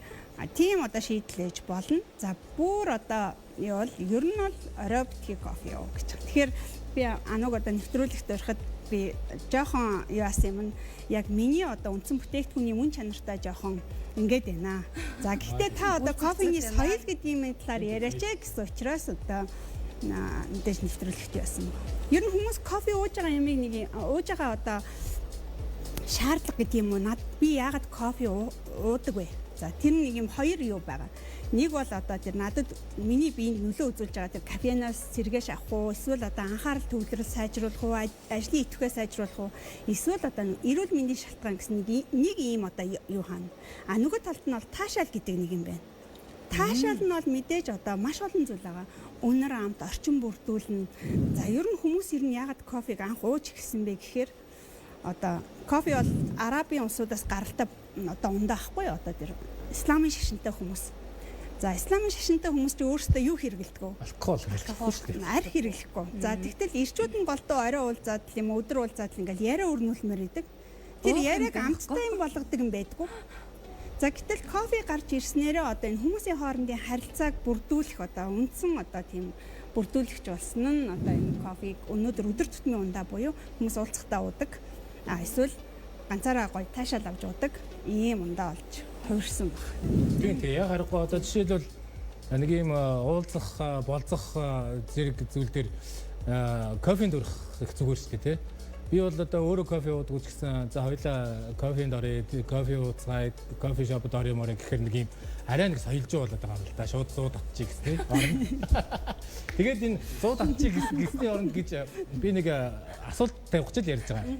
тийм одоо шийдлээж болно. За бүр одоо юу бол ер нь бол орой битгий кофе уу гэж. Тэгэхээр би ануг одоо нэвтрүүлэгт ороход би жоохон юу асан юм яг миний одоо үндсэн бүтээгдэхүүний мөн чанартай жоохон ингээд байна. За гэхдээ та одоо кофений соёл гэдгийн талаар яриач гэсэн учраас одоо мэдээж нэвтрүүлэгт яасан. Ер нь хүмүүс кофе ууж байгаа ямиг нэг ууж байгаа одоо шаардлага гэдэг юм уу? Би яагаад кофе уудаг вэ? За тэр нэг юм хоёр юу байгаа. Нэг бол одоо тэр надад миний биеинд нөлөө үзүүлж байгаа тэр кофеноос сэргээш авах уу, эсвэл одоо анхаарал төвлөрөл сайжруулах уу, ажлын идэвхээ сайжруулах уу, эсвэл одоо эрүүл мэндийн шалтгаан гэсэн нэг ийм одоо юу хаана. Нөгөө талд нь бол таашаал гэдэг нэг юм байна. Таашаал нь бол мэдээж одоо маш олон зүйл байгаа. Үнэр амт, орчин бүрдүүлнэ. За ер нь хүмүүс ер нь яагаад кофег анх ууж эхэлсэн бэ гэхээр одоо кофе бол арабын улсуудаас гаралтай одоо ундаа ахгүй одоо тэр исламын шашинтай хүмүүс. За исламын шашинтай хүмүүс ч өөрсдөө юу хэрэглэдэг вэ? Алкогол хэрэглэхгүй шүү дээ. Арх хэрэглэхгүй. За тэгтэл ирчүүд нь голдоо орой уулзаад л юм өдөр уулзаад л ингээл яриа өрнүүлмээр идэг. Тэр яриаг амттай юм болгодог юм байдгүй. За гэтэл кофе гарч ирснээрээ одоо энэ хүмүүсийн хоорондын харилцааг бүрдүүлэх одоо үндсэн одоо тийм бүрдүүлэгч болсон нь одоо энэ кофег өнөөдөр өдөр тутмын ундаа буюу хүмүүс уулзахдаа уудаг. Эсвэл ганцаараа гоё таашаал авч уудаг ийм ундаа болж хувирсан баг. Тийм яг харахгүй одоо жишээлбэл нэг юм уулзах болцох зэрэг зүйл дээр кофенд өрөх их зүгээр шүү дээ тий. Би бол одоо өөрөө кофе уудаг ч гэсэн за хоёлаа кофенд орё, кофе ууцгаая, кофе шопд орё морё гэхээр нэг юм арай нэг соёлж байгаа байгаа юм л да. Шууд 100 татчих гэсэн тий. Тэгээд энэ 100 татчих гэсний оронд гэж би нэг асуулт тавих гэж ярьж байгаа.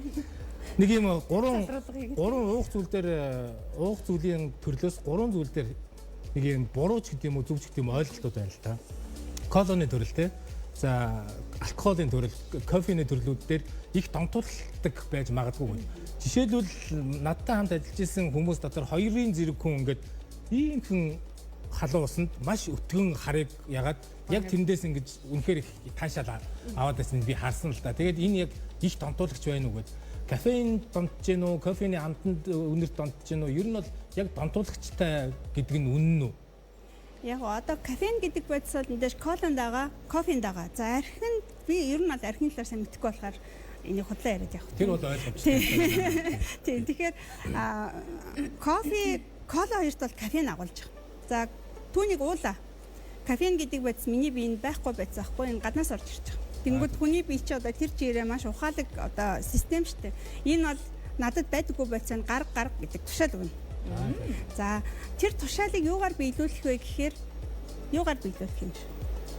Нэг юм гурван уух зүйл дээр уух зүйлийн төрлөөс гурван зүйл дээр нэг юм буруу ч гэдэг юм уу зөв ч гэдэг юм ойлголтууд байна л та. Колоны төрөл те. За алкоголын төрөл, кофений төрлүүд дээр их донтуулдаг байж магадгүй. Жишээлбэл надтай хамт ажиллаж исэн хүмүүс дотор 2-ын зэрэг хүн ингээд иймхэн халуун усанд маш өтгөн харыг ягаад яг тэндээс ингэж үнэхээр их таашаал аваад байсан би харсан л да. Тэгээд энэ яг их донтуулагч байна уу гэдэг. Кофеин донтож гин үү, кофений амтанд үнэр донтож гин үү? Ер нь бол яг донтуулагчтай гэдэг нь үнэн үү? Яг одоо кофеин гэдэг бодис бол энэ дээр колонд байгаа, кофенд байгаа. За архинд би ер нь бол архины талаар сайн мэдэхгүй болохоор энийг худлаа яриад явах. Тэр бол ойлгомжтой. Тийм. Тэгэхээр кофе, кола хоёрт бол кофеин агуулж байгаа. За түүнийг уулаа. Кофеин гэдэг бодис миний биеинд байхгүй байсан байхгүй энэ гаднаас орж ирж байгаа. Тэнгүүд хүний бие чи одоо тэр чирээ маш ухаалаг одоо систем шүү дээ. Энэ бол надад байдаггүй байцаа гарга гэдэг тушаал өгнө. За тэр тушаалыг юугаар биелүүлэх вэ гэхээр юугаар биелүүлэх юм шиг.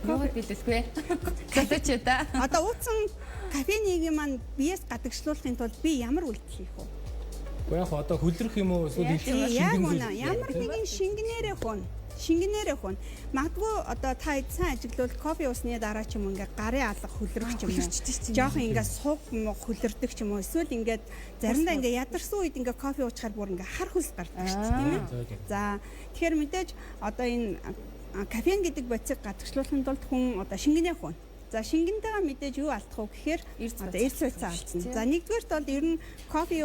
Юугаар биелүүлэх вэ? Гадаач да. Одоо ууцсан кофенийг маань биеэс гадагшлуулахын тулд би ямар үйлдэл хийх вэ? Уу яг одоо хөлрөх юм уу эсвэл ямар нэгэн шингэнээрээ хүн. Магадгүй одоо та эдсэн ажиглал кофе уусны дараа ч юм ингээ гарын алга хөлрөх ч юм уу. Жохон ингээ суг хөлөрдөг ч юм уу. Эсвэл ингээ заримдаа ингээ ядарсан үед ингээ кофе уучхаар бүр ингээ хар хөлс гардаг шүү дээ, тийм ээ. За тэгэхээр мэдээж одоо энэ кофеин гэдэг бодисыг гадагшлуулахын тулд хүн одоо шингэнээ хүн. За шингэнтэйгээ мэдээж юу алдах вэ гэхээр одоо эрс байцаа алдсан. За нэгдүгээрт бол ер нь кофе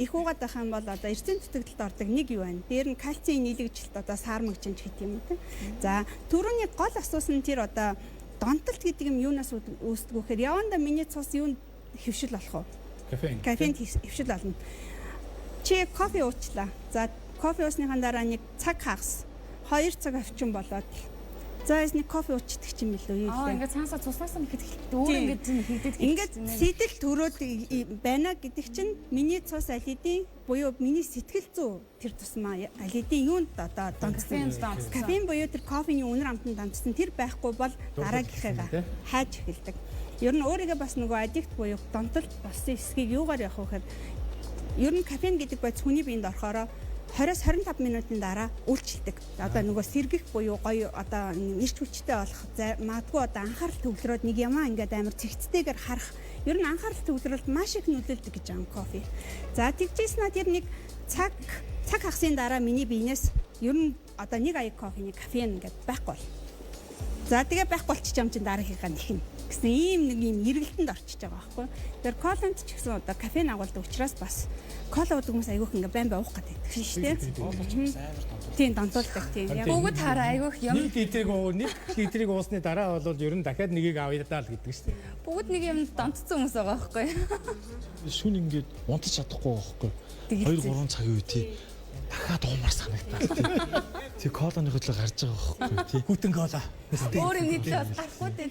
их уугаад байх юм бол одоо эрсийн зүтгэлд ордог нэг юу байна. Дээр нь кальцийн нийлэгжилт одоо саармагчинч гэх юм уу. За түрүүний гол асуусан тэр одоо донтолт гэдэг юм юунаас үүсдэг вэ гэхээр яванда миний цус юунд хөвшил болох вэ? Кофенд хөвшил болно. Чи кофе уучлаа. За кофе уусныхаа дараа нэг цаг хагас 2 цаг авчин болоод за эсний кофе уучдаг юм билүү юу вэ? Ингээд цаасаа цуснаас нь ихэд өөр ингээд хийдэг. Ингээд сэтэл төрөөд байна гэдэг чинь миний цус алидийн буюу миний сэтгэл зүй тэр тусмаа алидийн юунд одоо донтсон. Кофеин буюу тэр кофений үнэр амтанд донтсон тэр байхгүй бол дараагийнхаа хайж эхэлдэг. Ер нь өөрийгөө бас нөгөө аддикт буюу донтолт болсон эсхийг юугаар явах вэ гэхээр ер нь кофеин гэдэг бодис хүний биед орохороо 20-25 минутын дараа үйлчлдэг. Одоо нөгөө сэргэх буюу гоё одоо ирч хүчтэй болох магадгүй одоо анхаарал төвлөрөөд нэг ямаа ингээд амар цэгцтэйгээр харах. Ер нь анхаарал төвлөрөлд маш их нөлөөлдөг гэж байгаа кофе. За тэгжсэн тэр нэг цаг хагасын дараа миний биенээс ер нь одоо нэг аяг кофений кофеин ингээд байхгүй бол. За тэгээ байхгүй болчих юм чинь дараагийнхаа нэхнэ гэсэн ийм нэг юм эргэлтэнд орчиж байгаа байхгүй. Тэр колонд ч гэсэн одоо кофеин агуулдаг учраас бас кола уудаг хүмүүс айгүйх ингээ байн уух гэдэг шүү дээ. Тийм донтуулдаг тийм. Бүгд хараа айгүйх юм. Нэг литрийг уусны дараа бол ер нь дахиад нэгийг авъя даа л гэдэг шүү дээ. Бүгд нэг юм донтцсон хүмүүс байгаа байхгүй. Шүн ингээд унтаж чадахгүй байхгүй. 2-3 цагийн үе тий. Дахиад уумар санагдаад тий. Тэг колоны хөдлөө гарч байгаа байхгүй тий. Хүтэн кола. Өөр нийтлээ гарахгүй тий.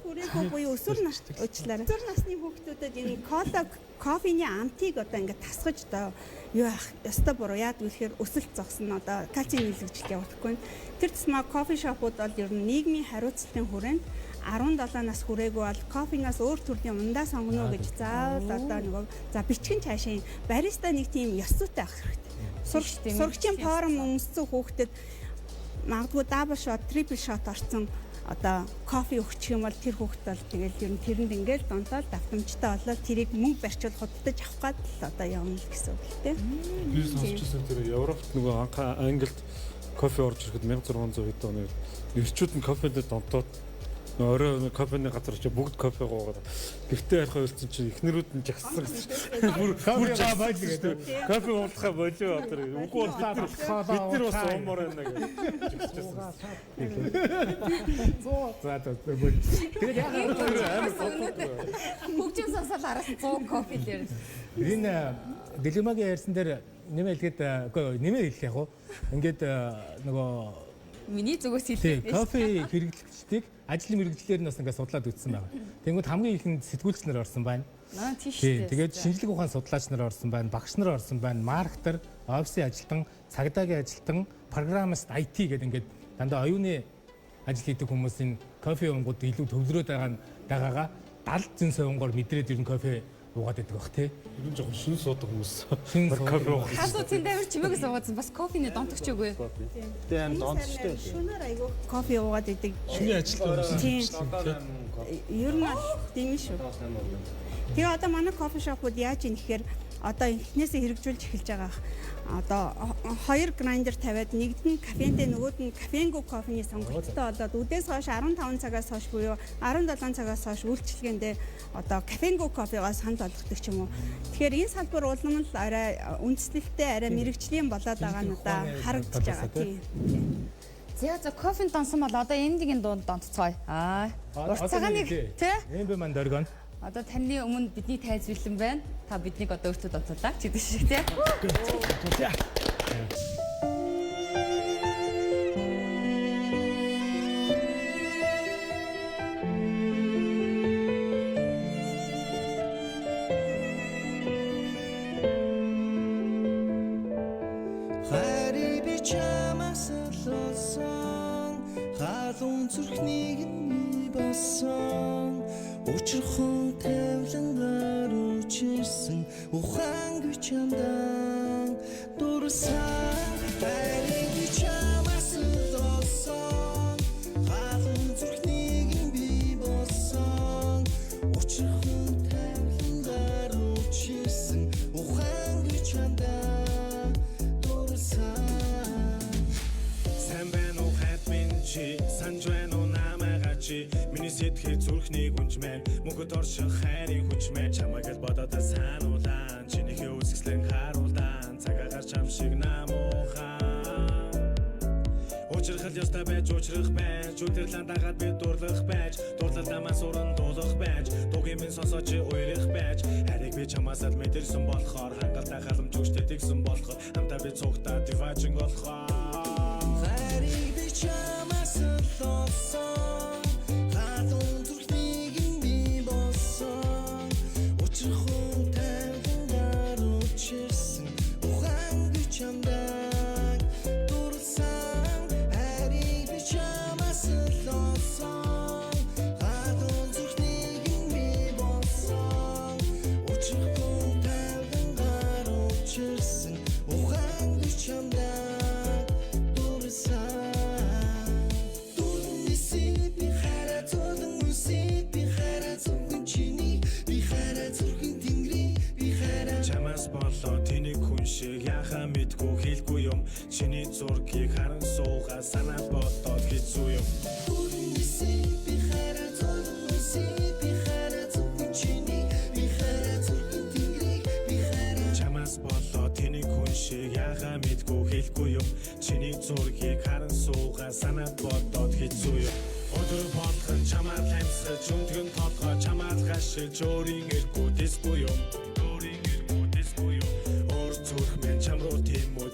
Хүрээгүй буюу өсвөр насны уучлаарай. Өсвөр насны хүүхдүүдэд энэ кола кофений амтыг одоо ингээд тасгаж одоо юу яах ёстой буруу яад гэхээр өсөлт зогсно одоо кальцийн нийлэгжилт явагдахгүй. Тэр тусмаа кофе шопууд бол ер нь нийгмийн хариуцлагын хүрээнд 17 нас хүрээгүй бол кофенаас өөр төрлийн ундаа сонгоно гэж заавал одоо нөгөө за бичгэн цаашаа бариста нэг тийм ёс зүйтэй авах хэрэгтэй. Сурагчийн форум өмссөн хүүхдэд магадгүй дабл шот, трипл шот орсон одоо кофе өгчих юм бол тэр хүүхэд бол тэгэл ер нь тэрэнд ингээл донтоод давтамжтай болоод тэрийг мөнгө барьчвал худалдаж авах гад л одоо явна л гэсэн үг л дээ. Би сонсчихсан тэр Европт нөгөө Англид кофе орж ирэхэд 1600 хэд оны эрчүүд нь кофедээ донтоод Орой кофений газар чи бүгд кофе гоогаад. Гэртээ ярих ойлцсон чи эхнэрүүд нь жагссан гэсэн. Бүр Кофегаа байж гэдэг. кофе уурлахаа болоо одоо. Үгүй бол бид нар бас уумаар байна гэж. Тэгээд яагаад Хөгжим сонсоод араас 100 кофе дээр. энэ Дэлгэрмагийн ярьсан дээр нэмээ хэлгээд үгүй нэмээ хэлэх яг уу. Ингээд нөгөө Миний зүгээс тийм хэлээ. кофе хэрэглэгчдийг ажлын мэргэжлэр нь бас ингээд судлаад үзсэн байна. Тэнгүүд хамгийн ихэнд сэтгүүлч нар орсон байна. Аа тийш Тийм. үү. Тэгээд шинжлэх ухааны судлаач нар орсон байна, багш нар орсон байна, маркетер, офисын ажилтан, цагдаагийн ажилтан, программист, IT гэдэг ингээд дандаа оюуны ажил хийдэг хүмүүсийн кофе уунгууд илүү төвлөрөөд байгаагаа 70 зэн сувингоор мэдрээд ирэн кофе уугаад байдаг бах тий. Ер нь жоохон шин суудаг хүмүүс. Шин кофе уух. Хасуу тэнд авир чимээг суугаадсан бас кофений донтогч үгүй. Тэ аим донтчтэй. Шөнөөр айгүй кофе уугаад идэг. Шүний ажилтан Тийм. Ер нь тийм шүү. Тэгээ одоо манай кофе шопууд яаж юм гэхээр одоо эхнээсээ хэрэгжүүлж эхэлж байгаа. Одоо 2 грайндер тавиад нэгд нь кофентэй нөгөөд нь кофенгүй кофений сонголттой болоод үдээс хойш 15 цагаас хойш буюу 17 цагаас хойш үйлчилгээндээ одоо кофенгүй кофегоо санал болгодог ч юм уу. Тэгэхээр энэ салбар улам л арай үндэслэлтэй арай мэрэгжлийн болоод байгаа нь одоо харагдаж байгаа тийм. За кофенд донсон бол одоо эндигийн дунд донтцгоё. Уртцаага нэг тий. Энд би манд оргон. Одоо таны өмнө бидний тайз бэлэн байна. Та биднийг одоо өөртөө донцуулаа ч гэдэг шиг тий. Хариби чамаас лосон халуун зүрхнийг нь басан учирхан тавлангаар учирсан ухаангүй чамдан дурсан хариби чамаас лосон халуун зүрхнийг нь басан учирхан тавлангаар учирсан ухаангүй чамдан санжвэно намагачи миний сэтгэл зүрхнийг үнжмээр мөнхөд орших хайрын хүчмээр чамайг л бодоод сануулан чинийхээ үсгслэн харуулдан цагаагаар чам шиг намуухан учрах ёстой байж учрах байж үдэрлэн дагаад би дурлах байж дурлал намаа суран дуулах байж дугийн минь сонсож уйрах байж харийг би чамаас л мэдэрсэн болохоор хангалттай халамж өгчтэй тэгсэн болохоор хамтаа би цугтаа диважин болохоор харийг би чамаас лосон халуун зүрхнийг нь басан учирхан тавлангаар учирсан ухаангүй чамдан дурсан харийг би чамаас лосон халуун зүрхнийг нь басан учирхан тавлангаар учирсан ухаангүй чамдан яхаа мэдгүй хэлгүй юм чиний зургийг харан суугаа санаа бодоод хэцүү юм би хараа чамаас болоо тэний хүн шиг яхаа мэдгүй хэлгүй юм чиний зургийг харан суугаа санаа бодоод хэцүү юм өдөр болгон чамаар лаймсаж өндгөн толгой чамаар гашиж өөрийн эргүү дэсгүй юм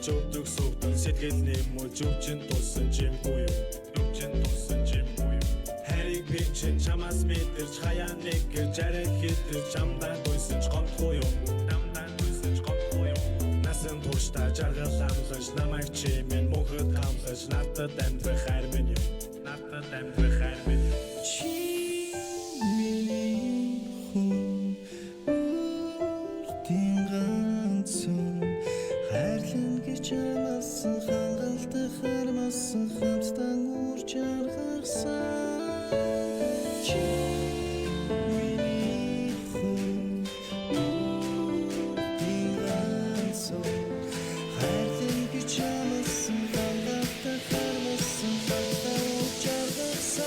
Жовдөг сөвдөн сэтгэл нэмүү жүвчин тулсан жимгүй юу жүвчин тулсан жимгүй юу харийг би чин чамаас мэдэрч хаяа нэг гэж арай хитэр чамдаа гойсон ч гомдгүй юу намдаа гойсон ч гомдгүй юу насан туршдаа жаргал амлаж намайг чимэн мөнхөд хамлаж надад амьдрах хайр минь юу надад амьдрах хайр минь чамаас хангалттай хармасан хамтдан үрж аргарсан миний хүн динганцо хайрлан гэж чамаас хангалттай хармасан хамтдан үрж аргарсан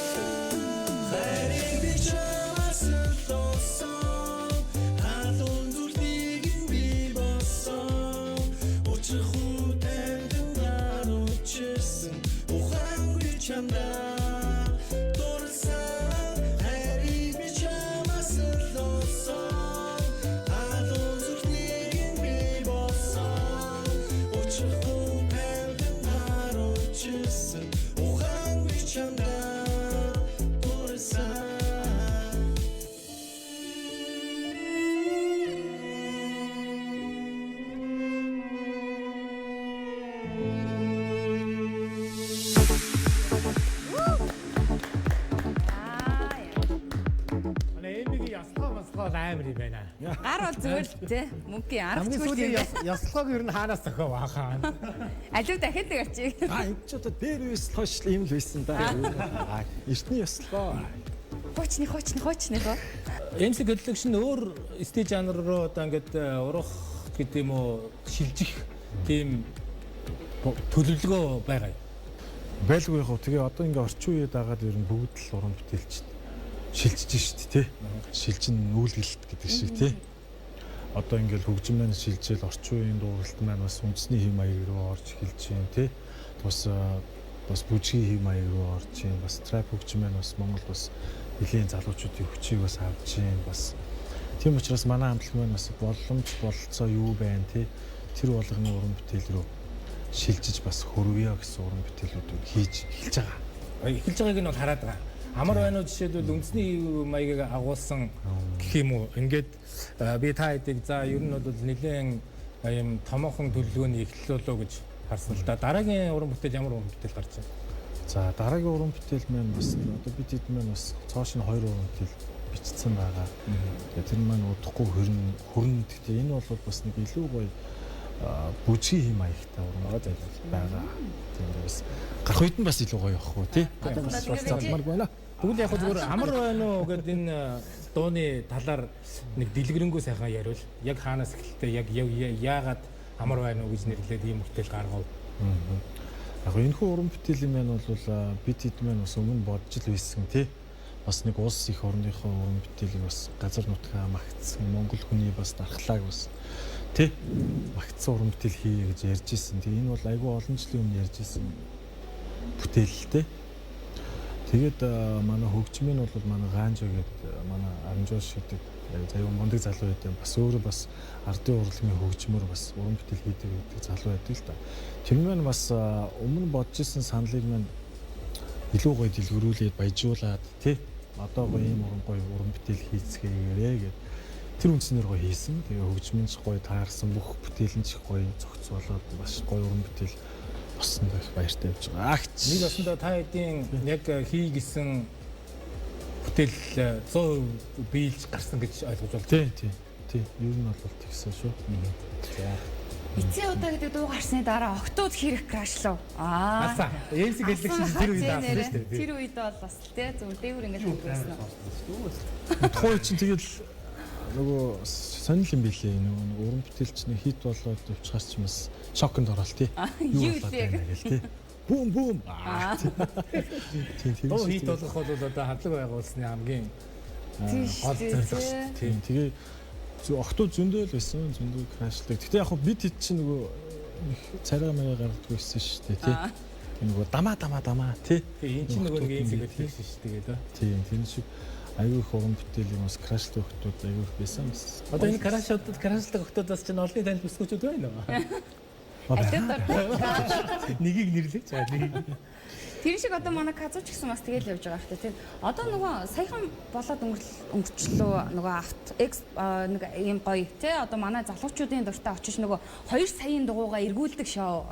Чихгүй пэлдэн харуулчихсан ухаангүй чамдаа бүрсэн амар юм байна. Гар бол зүгээр л тий. Мөнгөний арга Хамгийн зүгээр сүүлийн юм. яслахаг ер нь хаанаас зохиов ахаа. Алив дахиад нэг очив. Энд ч одоо дээр үс хойш ийм л байсан да. Эртний яслаа. Хуучны. MC хөдөлгөгч нь өөр стил жанр руу одоо ингээд урах гэдэг юм уу шилжих тийм төлөвлөгөө байгаа юм. Байлгүй яг хөө тэгээ одоо ингээ орчин үеэд агаад ер нь бүгд л уран бүтээлч шилжиж штт тий. Шилжин нүүлгэлт гэдэг шиг тий. Одоо ингээл хөгжим маань шилжээл орчин үеийн дууралт маань бас үндэсний хэм маяг руу орж эхэлж байна тий. Бас бүжгийн хэм маяг руу орж байна. Бас трап хөгжим маань бас Монгол бас нэлийн залуучуудын хүчийг бас авч байна. Бас тийм учраас манай хамтлаг маань бас боломж бололцоо юу байна тий. Тэр болгоны уран бүтээл рүү шилжиж бас хөрвье гэсэн уран бүтээлүүдийг хийж эхэлж байгаа. Эхэлж байгааг нь бол хараад байгаа. Амар байна уу жишээлбэл үндэсний маягийг агуулсан гэх юм уу. Ингээд би та хэдийг за ер нь бол нэлийн юм томоохон төлөвлөгөөний эхлэл болоо гэж харсан л да. Дараагийн уран бүтээл ямар уран бүтээл гарч байна? За дараагийн уран бүтээл маань бас одоо бид хэд маань бас цааш нь 2 уран бүтээл бичсэн байгаа. Тэгээ тэр маань удахгүй хөрн гэхдээ энэ бол бас нэг илүү гоё бүжгийн хэм маягтай уран бүтээл байгаа. Тэгэхээр бас гарах үед нь бас илүү гоё явах уу тий. Залмаар байна. Тэгвэл яг зүгээр амар байна уу гэдэг энэ дууны талаар нэг дэлгэрэнгүй сайхан яриул. Яг хаанаас эхэлтэй яг яагаад амар байна уу гэж нэрлээд ийм бүтээл гаргав. Яг энэ хүү уран бүтээлийн маань бол бид хэд маань бас өмнө бодж л байсан тий. Бас нэг улс их орныхоо уран бүтээлийг бас газар нутгаа магтсан Монгол хүний бас дархлааг бас тий магтсан уран бүтээл хийе гэж ярьж ирсэн. Тэгээ энэ бол айгүй олон жилийн өмнө ярьж ирсэн бүтээл л тий. Тэгээд манай хөгжмийн бол манай Ганжо гэдэг манай Аранжууш гэдэг заяа мундаг залуу байдаг. Бас өөрөө бас ардын урлагийн хөгжмөр бас уран бүтээл хийдэг залуу байдаг л да. Тэр маань бас өмнө бодож исэн саналыг маань илүү гоё дэлгэрүүлээд баяжуулаад тий одоо гоё ийм гоё уран бүтээл хийцгээгээрээ гэд тэр үндснэр гоё хийсэн. Тэгээ хөгжмийн ч гоё таарсан бүх бүтээл нь ч гоё зохицуулаад бас гоё уран бүтээл болсон байх баяртай явж байгаа. Агч. Нэг басна та хэдийн яг хий гэсэн бүтээл 100% биелж гарсан гэж ойлгож байна. Тий. Ер нь бол тэгсэн шүү. Эцээ удаа гэдэг дуу гарсны дараа октод хэрэг крашлоо. MC хөдөлгөгч тэр үед аасан шүү дээ. Тэр үед бол бас тий зөв дээгүр ингэж хэлсэн. Тухайн чинь тэгэл нөгөө сонирхол юм билээ. Нөгөө уран бүтээлчний хит болоод өвчгаас ч бас шоконд орол тий. Юу вэ гэл тий. Бум. Тийм хит болгох бол одоо хадлаг байгуулсны хамгийн гол зорилго шүү. Тийм тэгээ октод зөндөл байсан. Зөндөө крашлаг. Гэтэ яг бид хит чинь нөгөө царай маяг гаргадаг байсан шүү дээ тий. Нөгөө дамаа тий. Тэгээ эн чинь нөгөө нэг юм шиг хэлсэн шүү дээ тэгээд. Тийм тийм шиг аюу их уран бүтээлийн бас крашлаг октод аюу их байсан. Одоо энэ крашлаг октодоос чинь олонний танил бүсгүүчүүд байна уу? Нэгийг нэрлээ. За нэгийг. Тэр шиг одоо манай казууч гэсэн бас тэгэл явж байгаа хэрэгтэй тийм. Одоо нөгөө саяхан болоод өнгөрчлөө нөгөө авт нэг юм гоё тий. Одоо манай залуучуудын дуртай очиж нөгөө 2 саяын дугуйгаа эргүүлдэг шоу.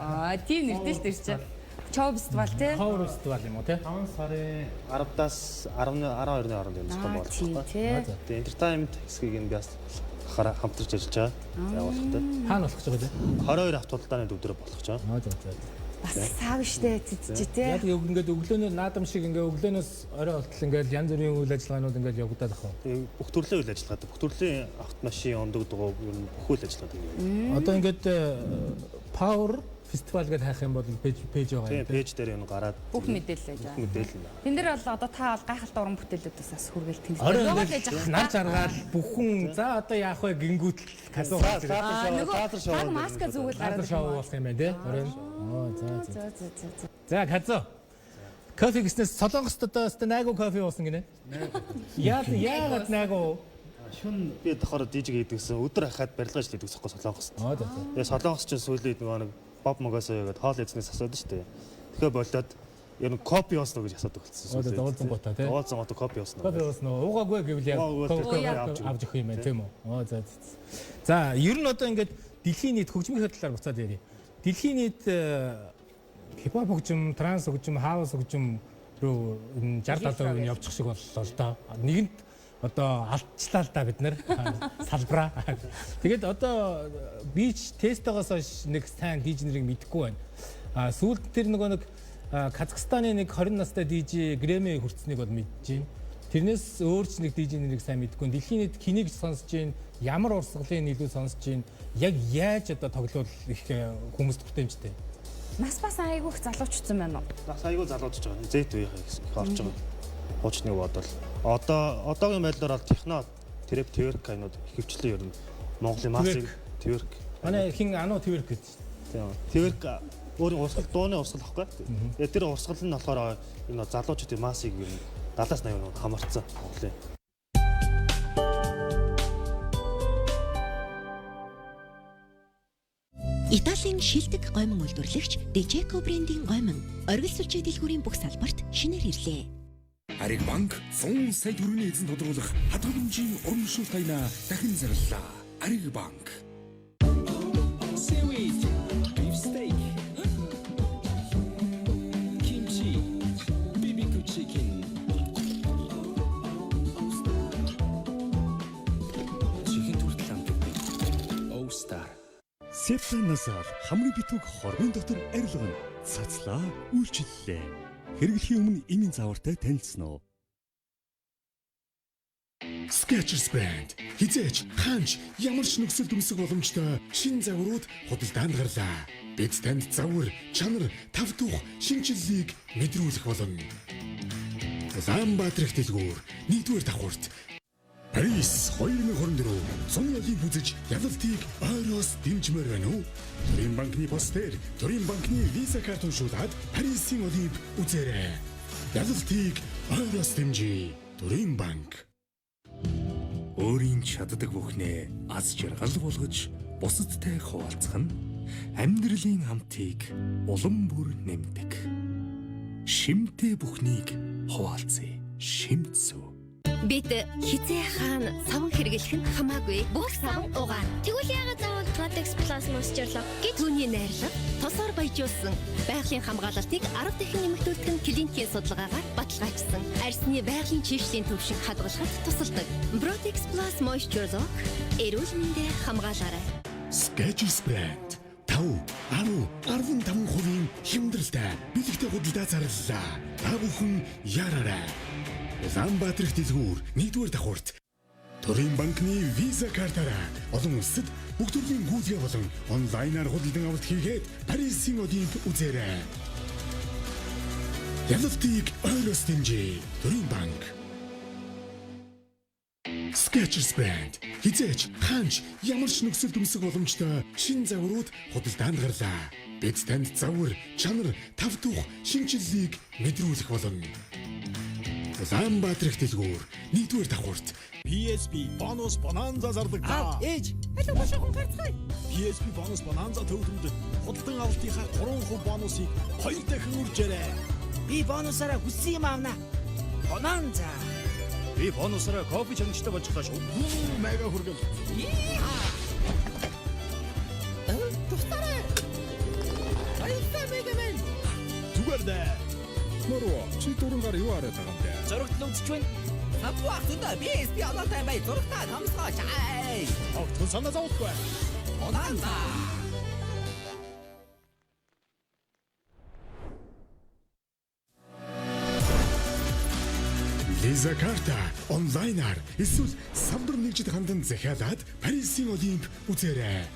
Тийм нэртэй л тэр чинь. Шоу фестивал тий. Шоу фестивал юм уу тий? 5 сарын 10-аас 12-ны хооронд юм зохион байгуулах байна. Тэгээ entertainment хэсгийг нь бас хамтарч ажиллаж байгаа. Байгууллагатай. Хаана болох гэж байгаа вэ? 22 авто худалдааны төвдөр болох гэж байгаа. Бас сав штэ тий. Яг ингээд өглөөнөө наадам шиг ингээд өглөөнөөс орой болтол ингээд янз бүрийн үйл ажиллагаанууд ингээд явагдаад байгаа. Тэгээ бүх төрлийн үйл ажиллагаа, бүх төрлийн автомашин, ондог дугуй ер нь бүх үйл ажиллагаа. Одоо ингээд Power фестивал гэж хайх юм бол пэйж байгаа юм. Тийм пэйж дээр энэ гараад бүх мэдээлэл байж байгаа. Мэдээлэл. Тэн дээр бол одоо та бол гайхалтай уран бүтээлүүдээс бас хүргээл тэнцвэр явуулж байгаа. Нар жаргаад бүхэн за одоо яах вэ гингүүт казуу лазер шоу. Маска зүгэл гараад шоу болох юм байна тий. За казуу. Кофе гэснээс Солонгост одоо найгуу кофе уусан гинэ. Яагаад найгуу? Шүн би тохоор дижиг хийдэгсэн өдөр хахад барилгаж хийдэг зөхгүй Солонгост. Тэгээ Солонгос ч сүүлийн нөгөө нэг Боб Могосоо гэдэг хоол эзнээс асуудаг шүү дээ. Тэгэхээр болоод ер нь копи осно гэж асуудаг болсон. Одоо дуулзангуудаа тийм. Дуулзангуудаа копи осно. Копи осно. Уугаагүй гэвэл яг авч өгөх юм байна тийм үү? За ер нь одоо ингээд дэлхийн нийт хөгжмийн талаар буцаад ярив. Дэлхийн нийт хипхоп хөгжим, транс хөгжим, хаус хөгжим руу 60-70% нь явчих шиг боллоо л доо. Нэгэнт одоо алдчихлаа л да бид нар салбраа. Тэгээд одоо бич тестогоос хойш нэг сайн DJ нарыг мэдэхгүй байна. Сүүлд тэр нөгөө нэг Казахстаны нэг 20 настай DJ Грэмми хүртсэнийг бол мэдэж байна. Тэрнээс өөр ч нэг DJ нарыг сайн мэдэхгүй. Дэлхийн нийт хэнийг сонсож байна, ямар урсгалын илүү сонсож байна, яг яаж одоо тоглол их хүмүүс дуртамжтай. Нас бас айгүй их залуучсан байна уу? Нас айгүй залуучж байгаа. Зэт үеийнхээ их орж байгаа. Хуучныг бодвол одоогийн байдлаар бол техно трэп тверк кинод ихэвчлэн ер нь Монголын массыг тверк. Манай хин ануу тверк гэж. Тийм. Тверк өөрийн урсгал дууны урсгал ахгүй. Тэгээ тэр урсгал нь болохоор энэ залуучуудын массыг ер нь 70-80% хамарцсан Монголын. Италийн шилдэг гомон үйлдвэрлэгч Dejeco брендийн гомон оргил сүлжээ дэлгүүрийн бүх салбарт шинээр ирлээ. Ариг банк 100 сая төгрөгийн эзэн тодруулах хадгаламжийн урамшуулт таянаа дахин зарлаа. Ариг банк. Seaweed, beef steak, kimchi, BBQ chicken. Чихэн түртэл амтдаг. Oh Star. Септа-насаар хамрын битүүг хорвын дотор арилгана. Цацлаа үйлчлэлээ. Хэрэглэхийн өмнө эмийн заавартай танилцсан уу? Skechers брэнд хизээч ханч ямар ч нөхцөл дүнсэх боломжтой шин загварууд худалдаанд гарлаа. Бид танд загвар, чанар, тав тух, шинжиллийг мэдрүүлэх болно. Улаанбаатар дэлгүүр 1-р давхурт Парис 2024 цон ялыг үзэж ялалтыг ойроос дэмжмээр байна уу? Төрийн банкны постэр, Төрийн банкны виза карт уншуулад Парисын олимп үзээрэй. Ялалтыг ойроос дэмжиж Төрийн банк. Өөрийн чаддаг бүхнээ аз жаргал болгож бусадтай хуваалцах нь амьдралын хамтыг улам бүр нэмдэг. Шимтэй бүхнийг хуваалцъя. Шимцүү. Бид хизээ хаана савн хэрэглэх нь хамаагүй. Бүх савн угаан. Тэгвэл яагаад заавал Protex Plus Moisture гэж түүний найрлага тусаар баяжуулсан байгалийн хамгаалалтыг 10 дахин нэмэгдүүлэх нь клиникийн судалгаагаар баталгаажсан. Арсны байгалийн чийшлийн төвшинг хадгалахад тусалдаг. Protex Plus Moisture Lock эрүүл мэндийг хамгаалаарай. Skechers брэнд 15% хямдралтай бэлэгтэй худалдаа зарлалаа. Та бүхэн яраарай. Улаанбаатар дэлгүүр 1-р давхурт Төрийн банкны виза картаараа олон улсад бүх төрлийн гүйцэтгэх болон онлайнаар худалдан авалт хийгээд Парисын олимп үзээрэй. Ялалтыг ойроос дэмжиж Төрийн банк. Skechers брэнд хизээч ханч ямар ч нөхцөл дүнсэх боломжтой шин загварууд худалдаанд гарлаа. Бид танд загвар, чанар, тав тух, шинжиллийг мэдрүүлэх болно. Улаанбаатар дэлгүүр 1-р давхурт PSP бонус bonanza зардаг. Ээж, аль бошохон гарцгаая. PSP бонус bonanza төвлөрөнд худалдан авалтынхаа 3% бонусыг 2 дахин үржээрэй. Би бонусаараа хүссэн юм аавна. Bonanza. Би бонусаараа кофе чанартай болж байгаа шүү. Мега хүргэл. Тустараа. Баярлалаа мегамен. Зүгээр дээ. Мөрөө чи дөрөнгөр юу хараад байгаа юм бэ? Зурагт л үзэж байна. Хамбуу ахтунда BSP оноотой бай зурагтаа хамсгаач. Огт санаа зовхгүй. Bonanza. Виза карта онлайнаар эсвэл самбар нэгжид хандан захиалаад Парисын олимп үзээрэй.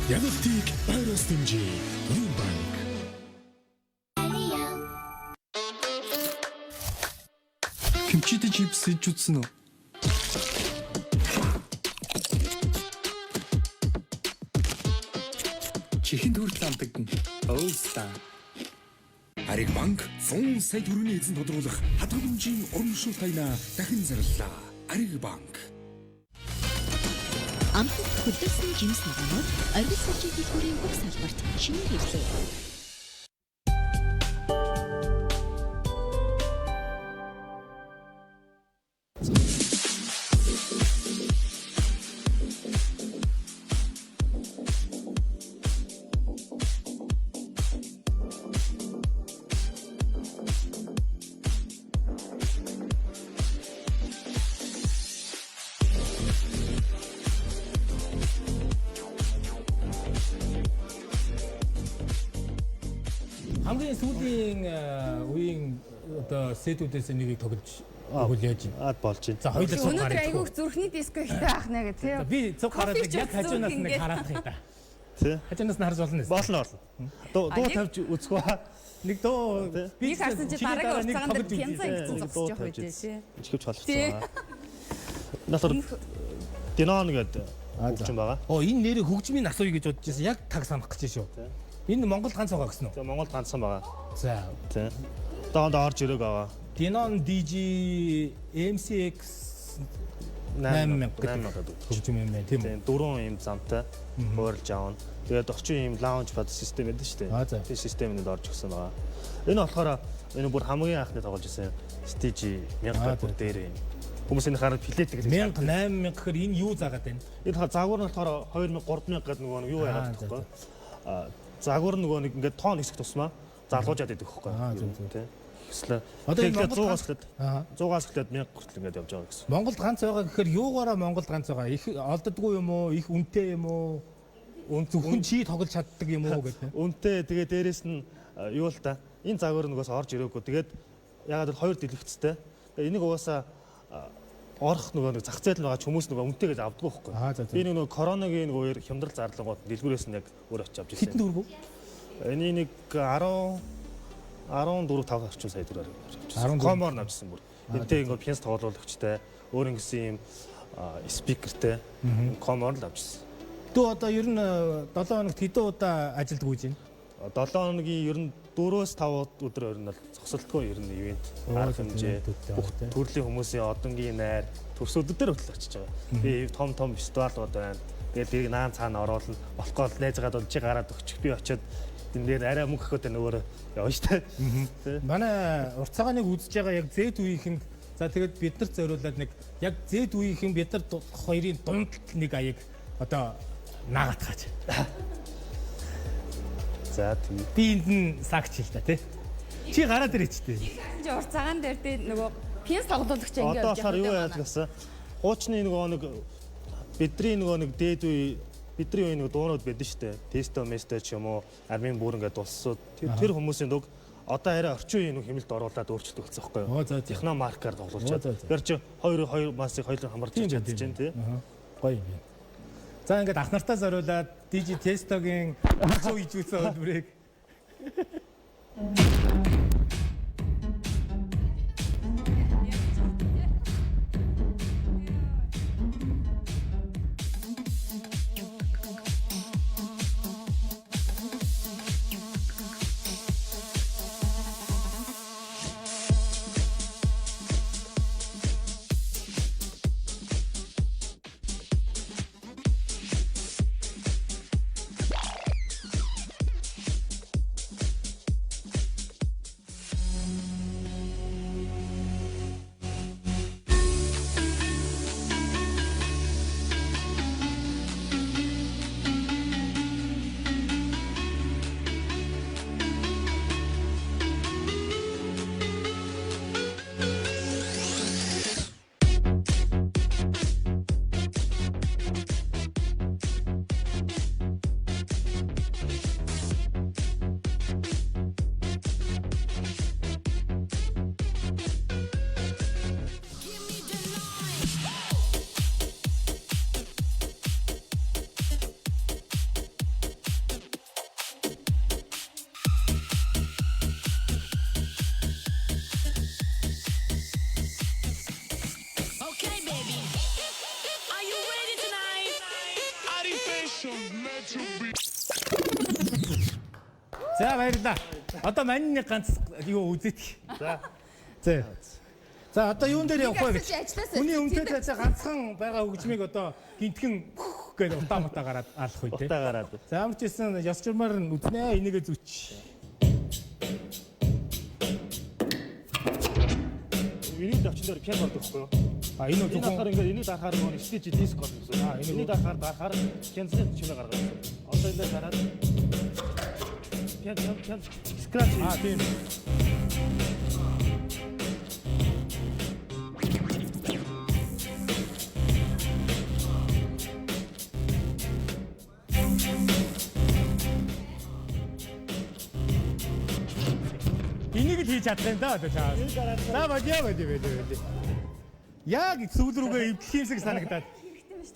Ялалтыг ойроос дэмжиж Төрийн банк. Kimchi чипс хийж үзсэн үү? Чихэн төрөл амтагдана. Oh Star. Ариг банк 100 сая төгрөгийн эзэн тодруулах хадгаламжийн урамшуулт таянаа дахин зарлаа. Ариг банк. Амтд Хөдөлсөн жимс ногоонууд оргил салжийн дэлгүүрийн бүх салбарт шинээр ирлээ. хамгийн сүүлийн үеийн одоо сетүүдээс нэгийг тоглож өгөл яаж байна? Болж байна. За хоёулаа цуг гараад. Өнөөдөр айгүйх зүрхний диско ихтэй байх нэ гэх тийм. Би цуг гараад яг хажуунаас нэг хараад их та. Тий. Хажуунаас нь харж болно. Болно. Дуу тавьж үзэх ба. Нэг дуу би харсан чи дараагийн уртцаан дээр пенза гэсэн зогсож явах үү тий. Ичгэж болчихсон. Насар Динон гэдэг хөгжим байгаа. Энэ нэрийг хөгжмийн асууя гэж бодож байсан. Яг таг санах гэж шүү. Энэ Монгол ганц байгаа гэсэн үү? За Монгол ганцхан байгаа. За. Тий. Доонд орж ирэг байгаа. Dinon DG MCX 8000 гэдэг хөгжим юм байна тийм үү? Дөрвөн юм замтай хөөрлж аавна. Тэгээд орчин юм лаунж пад систем байдаг шүү дээ. Тэр системэнд орж өгсөн байгаа. Энэ болохоор энэ бүр хамгийн анхны тоглож ирсэн стейж 1000 бүр дээр юм. Хүмүүсийн хараад плет гэдэг. 1000 8000 гэхээр энэ юу заагаад байна? Энэ загвар нь болохоор 2000 3000 гэдэг нөгөө юу яагаад гэхгүй. Загвар нөгөө нэг ингээд тоон хэсэг тусмаа залуужаад идэх хөхгүй. Тийм. Эсвэл одоо энэ 100-аас эхлээд 100-аас эхлээд 1000 хүртэл ингээд явж байгаа гэсэн. Монголд ганц байгаа гэхээр юугаараа Монголд ганц байгаа? Их олддгүй юм уу? Их үнэтэй юм уу? Зөвхөн чи тоглож чаддаг юм уу гэдэг. Үнэтэй тэгээ дээрэс нь юу л та. Энэ загвар нөгөөс орж ирээгүй. Тэгээд ягаад л хоёр дэлгэцтэй. Тэгээ энийг угаасаа орох нөгөө нэг зах зээл байгаа хүмүүс нөгөө үнэтэй гэж авдаггүй хөхгүй. Би нөгөө коронагийн нөгөө хямдрал зарлангууд дэлгүүрээс нь яг өөр очиж авч ирсэн. Хэдэн төгрөг? Энийг нэг 14-5 орчим сая төгрөөр авчихсан. Комоор навчсан бүр. Энтэй ингээд пианс тоглоулагчтай, өөр ингэсэн юм спикертэй комоор л авчихсан. Дөө одоо ер нь 7 хоногт хэдэн удаа ажилд гүйж байна? 7 хоногийн ер нь 4-5 өдөр ер нь бол зогсолтгүй ер нь ивент арга хэмжээ бүх төрлийн хүмүүсийн одонгийн найр төрсөд өдөр хөтлөж очиж байгаа. Би том фестивалууд байна. Тэгээд би наан цаана оруулна. Болохгүй бол найзгаад бол чи гараад өгчих. Би очиод энэ дээр арай мөнгө өгөхөд нөгөө явна штэ. Манай урт цагааныг үзэж байгаа яг зэд үеийнхэн за тэгээд бид нарт зориулаад нэг яг зэд үеийнхэн бид нар хоёрын дунд нэг аяг одоо наагаад гаач. За тийм. Би энд нь сагч хэл та тий. Чи гараад ирээчтэй. Чи урт цагаан дээр нөгөө пианс тоглоулагч ингэ явж байгаа. Одоо юу яаж гэсэн? Хуучны нөгөө нэг бидний нөгөө нэг дээд үе бидний үе нэг дуунууд байдаг шүү дээ. Тесто место ч юм уу, армийн бүр ингээд дуссууд. Тэр хүмүүсийн дуг одоо арай орчин үеийн нэг хэмэлд оруулаад өөрчлөлт өгсөн байхгүй юу? Техно маркаар тоглуулчаад. Тэр чи 2 масыг хоёулаа хамарч чадчих чинь тий. Гоё юм. За ингээд ах нартаа зориулаад DJ Testoгийн өцөө ижүүлсэн хөлбөрийг За баярлалаа. Одоо маньны нэг ганц юу үзээт. За. За одоо юун дээр явах вэ гэж. Үний өмнөд цаашаа ганцхан байгаа хөгжмийг одоо гинтгэн гээд утаа гараад алах үедээ. Утаа гараад. За ямар ч гэсэн ёс журмаар нь үзнэ энийгээ зүч. Энийг давчин дээр пиано болдог байхгүй юу? Энэ энэ болохоор ингээд энийг дарахаар нөгөө стейж диск болно гэсэн. Энийг дарахаар кенсел чимээ гаргаад. Одоо энэ гараад пиано скрач. Тийм. Энийг л хийж чадах юм да одоо чаас. За бодё. Яг сүүл рүүгээ эвдэх юмсаг санагдаад.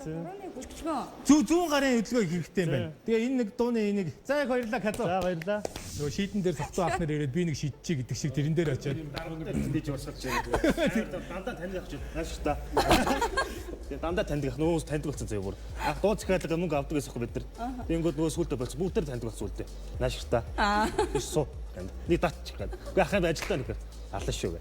Дурууны бүлтгөө. Зүүн гарын хөдөлгөөн хэрэгтэй юм байна. Тэгээ энэ нэг дууны энийг за яг баярлалаа Казу. За баярлалаа. Нөгөө шийдэн дээр цогцоо авах нэр ирээд би нэг шийдчихье гэдэг шиг тэрэн дээр очиод. Диж урсгалж байгаа. Дандаа таньдаг авч нааш та. Тэгээ дандаа таньдаг нөөс таньдаг болсон заяа бүр. Ах дуу захиалга мөнгө авдаг гэсэн юм бид нар. Тэнгүүд нөөс сүлдө болсон бүгд тэр таньдаг болсон үлдээ. Нааш та. Биш суу. Нэг датч гэдэг. Үгүй ахын ажилтаа нэг арлаа шүү гэ.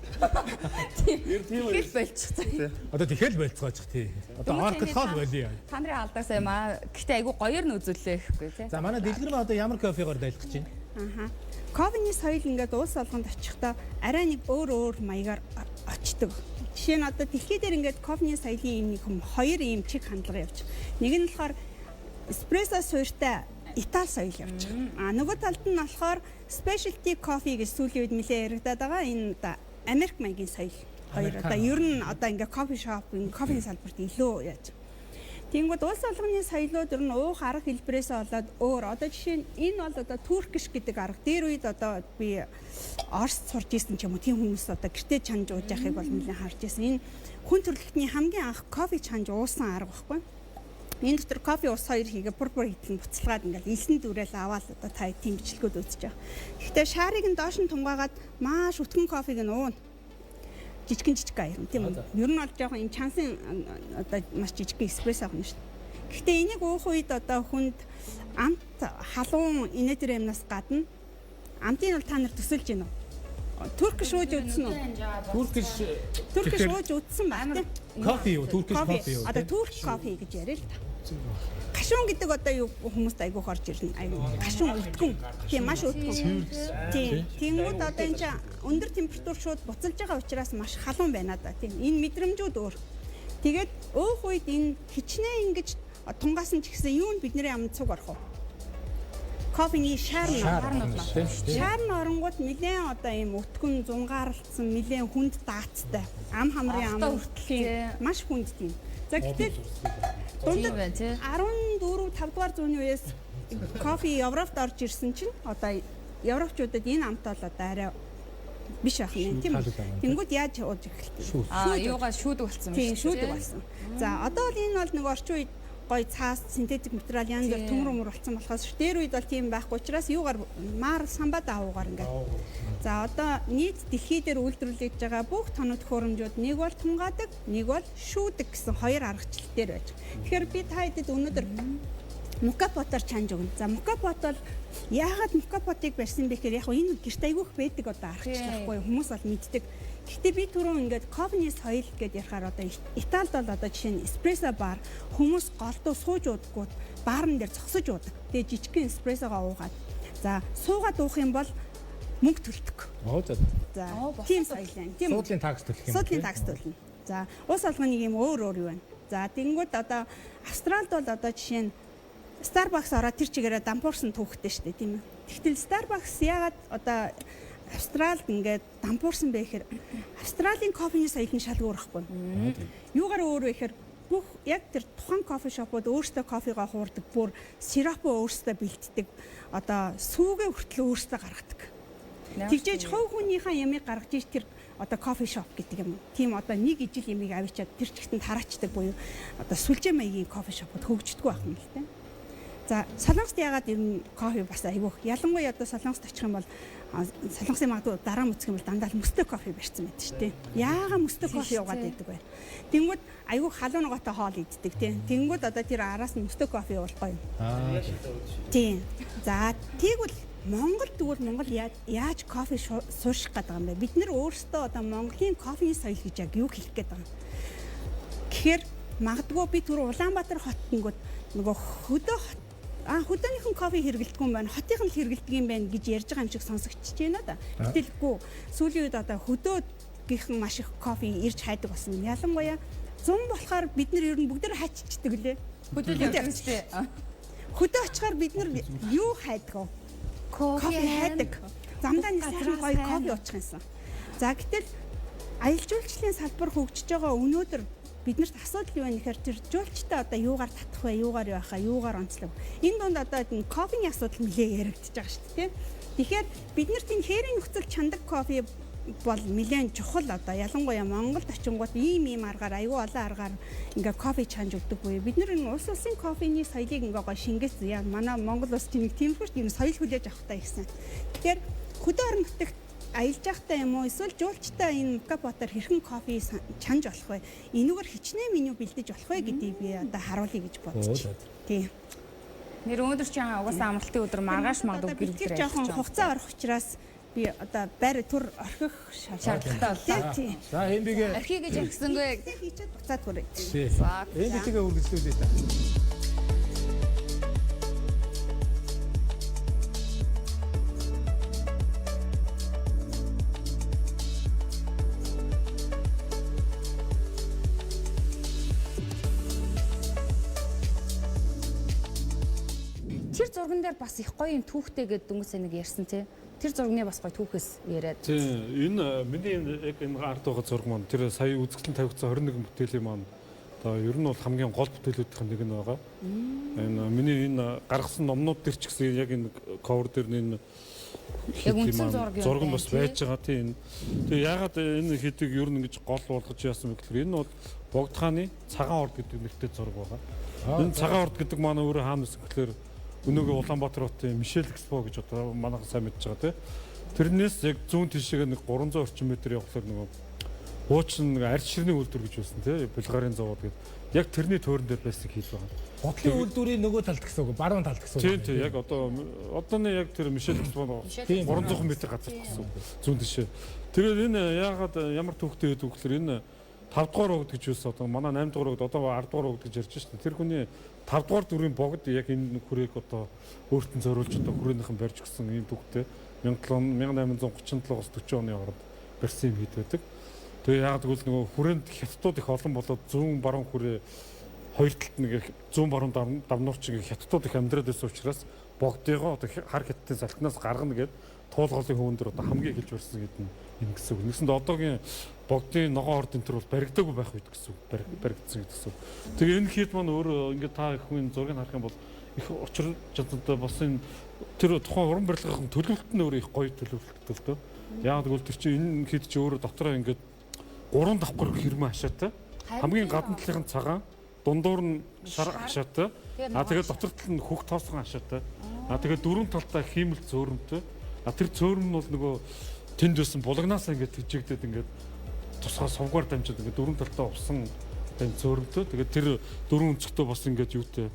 Тийм болчихсон. Одоо тэгэхээр болцгоочих тий. Одоо алкогол болиё. Та нарын алдаасаа юм аа. Гэхдээ айгүй гоёор нь үзүүлээ гэхгүй тий. За манай дэлгэр ба одоо ямар кофегаар дайлах гэж байна? Кофений соёл ингээд уус олгонд очихдоо арай нэг өөр маягаар очдөг. Жишээ нь одоо дэлхий дээр ингээд кофений соёлын нэг хоёр ийм чиг хандлага явж. Нэг нь болохоор эспрессо суурьтай Итали соёл явж байгаа. Нөгөө талд нь болохоор specialty coffee гэж сүүлийн үед нэлээд яригадаад байгаа. Энэ одоо Америк маягийн соёл. Хоёр одоо ер нь одоо ингээ кофе шоп, кофений салбарт илүү яаж. Тэнгүүд улс олонны соёлууд ер нь уух арга хэлбэрээс болоод өөр. Одоо жишээ нь энэ бол одоо туркиш гэдэг арга. Дээр үед одоо би Оросд сурж исэн ч юм уу тийм хүмүүс одоо гэртээ чанж ууж яхахыг бол нэлээд харж исэн. Энэ хүн төрөлхтний хамгийн анх кофе чанж уусан арга баггүй. Энэ дотор кофе ус хоёр хийгээ бүр хийдэн буцалгаад ингээл элсэн дүрэл аваад одоо та тийм бичлэгүүд үзэж байгаа. Гэхдээ шаарыг нь доош нь тунгаагаад маш өтгөн кофег нь уuna. Жижигэн аяр тийм үү. Ер нь бол жоохон энэ чансын одоо маш жижигхэн эспрессо авах нь шүү дээ. Гэхдээ энийг уух үед одоо хүнд амт халуун инээ тэр юмнаас гадна амтыг бол та нар төсөлж гинөө. Туркиш ууж үзсэн үү? Туркиш ууж үзсэн байна. Кофе юу? Туркиш кофе юу? Одоо турк кофе гэж яриа л та. Гашуун гэдэг одоо юу хүмүүст айгүйх орж ирнэ. Айгүй гашуун өтгөн. Тийм маш өтгөн. Тийм. Тэнгүүд одоо энэ чинь өндөр температур шууд буцалж байгаа учраас маш халуун байна да. Тийм. Энэ мэдрэмжүүд өөр. Тэгээд уух үед энэ хичнээн ингэж тунгаасан ч гэсэн юу нь бидний амд цуг орох уу? Кофений шаар нь оронгууд нэлээд одоо ийм өтгөн зунгаарлцсан нэлээд хүнд даацтай ам хамрын ам хүртэл маш хүнд тийм. За гэтэл дундад 14 5 дугаар зууны үеэс кофе Европт орж ирсэн чинь одоо европчуудад энэ амт бол одоо арай биш ах юм тийм үү. Тэнгүүд яаж ууж эхэлтээ. Юугаа шүүдэг болсон тийм шүүдэг болсон. За одоо бол энэ бол нэг орчин үед гой цаас синтетик материал янз бүр төмөр болсон болохоос дээр үед бол тийм байхгүй учраас юугаар маар самбад аавуугаар ингээд. За одоо нийт дэлхий дээр үйлдвэрлэж байгаа бүх тоног төхөөрөмжүүд нэг бол тунгаадаг, нэг бол шүүдэг гэсэн хоёр аргачлал дээр байж. Тэгэхээр би та хэдэд өнөөдөр мукапотоор чанж өгнө. За мукапот бол яагаад мукапотыг барьсан бэ гэхээр яг энэ гэрт айгүйх байдаг одоо аргачлал байхгүй хүмүүс бол мэддэг. Гэхдээ би түрүү ингээд кофений соёл гэдээ ярихаар одоо Италид бол одоо жишээ нь эспрессо бар хүмүүс голдуу сууж уудаггүй баарн дээр зогсож уудаг. Тэгээ жижигхэн эспрессогоо уугаад за суугаад уух юм бол мөнгө төлдөг. За тийм соёл байна. Тийм суудлын такс төлөх юм. Суудлын такс төлнө. За ус алганы юм өөр юу байна. За тэгэнгүүт одоо Австралид бол одоо жишээ нь Starbucks ороод тэр чигээрээ дампуурсан түүхтэй шүү дээ тийм ээ. Тэгтэл Starbucks яагаад одоо Австралид ингээд дампуурсан бэ гэхээр Австралийн кофений соёл нь шал өөр байхгүй. Юугаар өөр вэ гэхээр бүх яг тэр тухайн кофе шопууд өөрсдөө кофегоо хуурдаг, бүр сиропоо өөрсдөө бэлддэг. Одоо сүүгээ хүртэл өөрсдөө гаргадаг. Тэгжээж хувь хүнийхээ ямыг гаргаж иж тэр одоо кофе шоп гэдэг юм. Тийм одоо нэг ижил ямыг авчиад тэр чигтэн тараачдаг буюу одоо сүлжээ маягийн кофе шопууд хөгждөг байх юм л тийм. За Солонгост яагаад энэ кофе бас айгүйх ялангуяа одоо Солонгост очих юм бол Солонгосын магадгүй дараа мөцөх юм бол дандаа мөстө кофе барьсан байдаг шүү дээ. Яагаад мөстө кофе уугаад байдаг вэ? Тэнгүүд айгүйх халуун ногоотой хоол иддэг тийм. Тэнгүүд одоо тэр араас нь мөстө кофе уулахгүй юм. Тийм. За тэгвэл Монгол тэгвэл Монгол яаж кофе суурших гэдэг юм бэ? Бид нэр өөрсдөө одоо Монголын кофений соёл гэж яг юу хэлэх гээд байгаа юм. Тэгэхээр магадгүй би түр Улаанбаатар хотнгууд нөгөө хөдөөний кофе хэрэглэдэг юм байна. Хотынх нь хэрэглэдэг юм байна гэж ярьж байгаа юм шиг сонсогдож байна да. Гэтэлгүй сүүлийн үед одоо хөдөөгийнхэн маш их кофе ирж хайдаг болсон. Ялангуяа зам болохоор бид нар ер нь бүгд хайчдаг лээ. Хөдөө явчихтэй. Хөдөө очихоор бид нар юу хайдаг вэ? Кофе хайдаг. Замдаа нэг сайхан гоё кофе уучих юмсан. За гэтэл аялал жуулчлалын салбар хөгжиж байгаа өнөөдөр биднэрт асуудал юу вэ гэхээр тэр жуулчтай одоо юугаар татах вэ, юугаар явах вэ, юугаар онцлог. Энэ донд одоо энэ кофений асуудал нэлээд яригдчихэж байгаа шүү дээ. Тэгэхээр биднэрт энэ хээрийн нөхцөл чандаг кофе бол нэлээд чухал одоо ялангуяа Монголд очингууд ийм аргаар аюу олон аргаар ингээ кофе чанж өгдөг буюу бид нар энэ улс улсын кофений соёлыг ингээ гоо шингээс яг манай Монгол улс чинь нэг тиймэрхүү юм соёл хүлээж авах таа гэсэн. Тэгэхээр хөдөө орон нутагт аялж явахдаа юм уу эсвэл жуулчтай энэ Мукабатар хэрхэн кофе чанж болох вэ? Энүүгээр хичнээн меню бэлдэж болох вэ гэдгийг би одоо харуулъя гэж бодчих. Тийм. Нэр өнөөдөр чинь угаасаа амралтын өдөр маргааш магадгүй гэрэлдэр жоохон хугацаа орох учраас би одоо байр түр орхих шаардлагатай боллоо. Тийм. За эмбигээ орхиё гэж өгсөнгүй. Хийчихэд буцаад хүрээ. За эмбигээ үргэлжлүүлээ та. Тэр зурган дээр бас их гоё юм түүхтэй гэдэг дүнсээ нэг ярьсан тий. Тэр зурганы бас гоё түүхээс яриад. Тийм энэ миний яг энэ арт байгаа зураг маань тэр сая үзэгдэл тавигдсан 21 бүтээлийн маань одоо ер нь бол хамгийн гол бүтээлүүдийн нэг нь байгаа. Энэ миний энэ гаргасан номнууд төр ч гэсэн яг энэ cover дээр энэ зураг нь бас байж байгаа тийм. Тэгээ ягаад энэ хэдийг ер нь ингэж гол болгож яасан бэ гэхээр энэ бол Богдхааны цагаан орд гэдэг нэртэй зураг байгаа. Энэ цагаан орд гэдэг маань өөрөө хаанаас гэхээр өнөөгөө Улаанбаатар хотын Мишель Экспо гэж одоо манайхан сайн мэдж байгаа тийм. Тэрнээс яг зүүн тишээгээ нэг 300 орчим метр явхлаар нөгөө хуучин нэг ард ширний үйлдвэр гэж байсан тийм. Булгарын завод гэдэг. Яг тэрний туурын дээр байсан хийж байгаа. Бодлын үйлдвэрийн нөгөө талд гэсэн үг, баруун талд гэсэн үг. Тийм яг одооны яг тэр Мишель Экспо 300 метр газар гэсэн зүүн тишээ. Тэгээд энэ яагаад ямар түүхтэй гэдэг вэ гэхээр энэ 5 дугаар рогд гэж юусэн одоо манай 8 дугаар рогд одоо 10 дугаар рогд гэж ярьж байна. Тэр хүний 5 дугаар дүрийн богд яг энэ хүрээг одоо өөртөө зориулж одоо хүрээнийхэн барьж гисэн ийм түүхтэй 1837-аас 40 оны хооронд барьсан юм хэд байдаг. Тэгээ яг тэгвэл нөгөө хүрээнд хятадууд их олон болоод зүүн баруун хүрээ хоёр талд нэг зүүн баруун давнуурч ингээ хятадууд их амьдраад байсан учраас богдыгоо одоо хар хятадын салтнаас гаргана гэд туулгалын хөвөндөр одоо хамгийн эхэлж барьсан гэдэг нь энэ гэсэн үг. Нэгсэнд одоогийн богдын ногоон орд энэ төр бол баригдаагүй байх үед гэсэн үг. Баригдсан гэсэн үг. Тэгээ энэ хэд маань өөрөө ингээ та их хүн зургийг харах юм бол их учир чадантай бас энэ тэр тухайн уран барилгын төлөвлөлт нь өөрөө их гоё төлөвлөлттэй л дөө. Яг тэгвэл тэр чинь энэ хэд чи өөрөө дотроо ингээ 3 давхар хэрмэн хашаатай. Хамгийн гадна талын цагаан, дундуур нь шар хашаатай. Тэгээд дотор тал нь хөх тоосгон хашаатай. Тэгээд дөрөв талтай хиймэл зөөрөмтэй. Тэр зөөрөм нь бол нөгөө тэнд байсан булгнаас ингээд тижигдээд ингээд тусгай сувгаар дамжаад ингээд дөрөв талтай усан тань зөөрөмтэй. Тэгээд тэр дөрөв өнцгтөө бас ингээд юутэй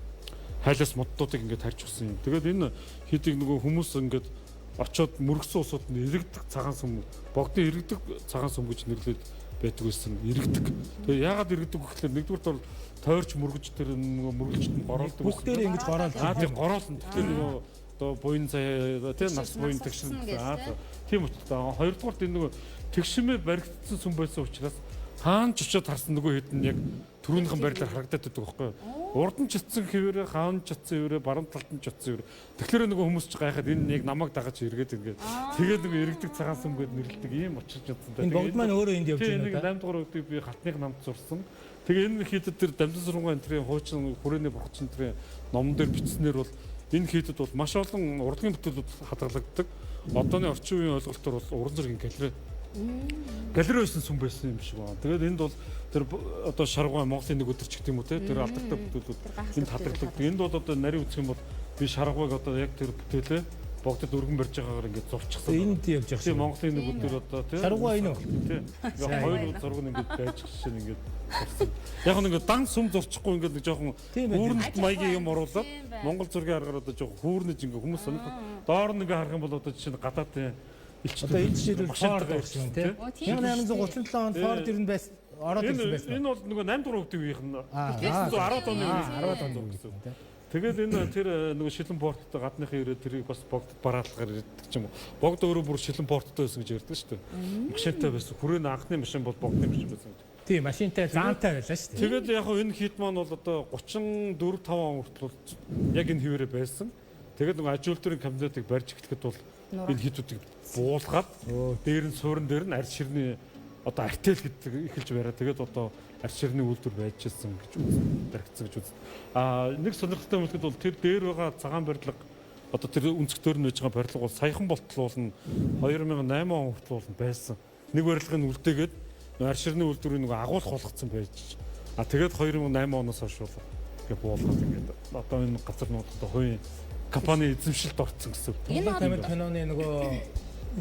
хайлаас моддуудыг ингээд харж өгсөн юм. Тэгээд энэ хэдийг нөгөө хүмүүс ингээд очоод мөргсөн усууд нь иргэдэг цагаан сүм, богдын иргэдэг цагаан сүм гэж нэрлээд байдаг байсан. Иргэдэг. Тэгээ яагаад иргэдэг гэхээр нэгдүгürt бол тойрч мөргөж тэр нөгөө мөргөлчт нь гороолдог. Бүгдээр ингэж гороолдог. Тийм гороолно. Тэгэхээр нөгөө одоо буян цай тийм нас буян тэгшин. Тийм утгатай. Хоёрдугаарт энэ нөгөө тэгшмээ баригдсан сүм байсан учраас хаан ч очиод харсан нөгөө хэд нь яг түрүүнийхэн байрлаар харагдаад байдаг байхгүй юу? Урд нь чицсэн хэвээрээ, хаан ч чицсэн хэвээрээ, баруун талд нь чицсэн хэвээрээ. Тэгэхээр нөгөө хүмүүс ч гайхаад энэ яг намайг дагаж эргээд ингээд. Тэгээд нөгөө эргдэг цагаан сүмгээд нэрлдэг ийм очиж чадсантай. Энэ богд маань өөрөө энд явж байна да. 8 дугаар өдөрт би галтных намд зурсан. Тэгээ энэ хийдэд тэр дамжин сургуулийн энтрийн хуучин хүрээний бурхан энтрийн номон дээр бичснээр бол энэ хийдэд бол маш олон урлагийн бүтээлүүд хадгалагддаг. Одооны орчин үеийн ойлголтоор бол уран зургийн галерей байсан сүм байсан юм шиг байна. Тэгээд энд бол тэр одоо шаргуй Монголын нэг өдөрч гэдэг юм уу те тэр алдартай бүтээлүүд энд хадгалагддаг. Энд бол одоо нарийн үзэх юм бол би шаргуйг одоо яг тэр бүтээлээ богдод өргөн барьж байгаагаар ингээд зурчихсан. Энд явж байгаа. Тийм Монголын нэг өдөр одоо тийм шаргуй энэ үү? Тийм. Ингээ хоёр зураг нь ингээд байж гişэн ингээд зурсан. Яг нь ингээд дан сүм зурчихгүй ингээд нэг жоохон хүүрнэт маягийн юм оруулаад Монгол зургийн аргаар одоо жоохон хүүрнэж ингээд хүмүүс сонирхол доор нь ингээд харах юм бол одоо жишээ нь гадаад одоо энэ жишээлбэл Ford байсан тийм 1837 онд Ford ер нь ороод ирсэн байсан. Энэ бол нөгөө 8 дугаар хүүхдийн үеийнх нь 1910 оны үеийн. Тэгээд энэ тэр нөгөө шилэн порттой гадныхын ирээд тэрийг бас богдод бараалгаар ирдэг ч юм уу. Богд өөрөө бүр шилэн порттой байсан гэж ярьдаг шүү дээ. Машинтай байсан. Хүрээний анхны машин бол богдны машин байсан гэж. Тийм, машинтай заантай байлаа шүү дээ. Тэгээд яг хөө энэ хит маань бол одоо 34-5 он хүртэл яг энэ хിവэрэ байсан. Тэгээд нөгөө ажилтны кандидатыг барьж эхлэхэд бол энэ хитүүдийг буулгаад дээр нь суурин дээр нь ард ширний одоо артел гэдэг эхэлж бариа. Тэгээд одоо ард ширний үйлдвэр байжсэн гэж баригдсан гэж үздэг. Нэг сонирхолтой юм бол тэр дээр байгаа цагаан барилга одоо тэр өнцгтөр нь байж байгаа барилга бол саяхан болтлуулна 2008 он хүртэл байсан. Нэг барилгын үлдээгээд ард ширний үйлдвэрийн нөгөө агуулх болгоцсон байж. Тэгээд 2008 оноос хойш бол ингээ буулгаад ингээд одоо энэ газар нууд одоо хувийн компани эзэмшилд орсон гэсэн. Энэ тамир киноны нөгөө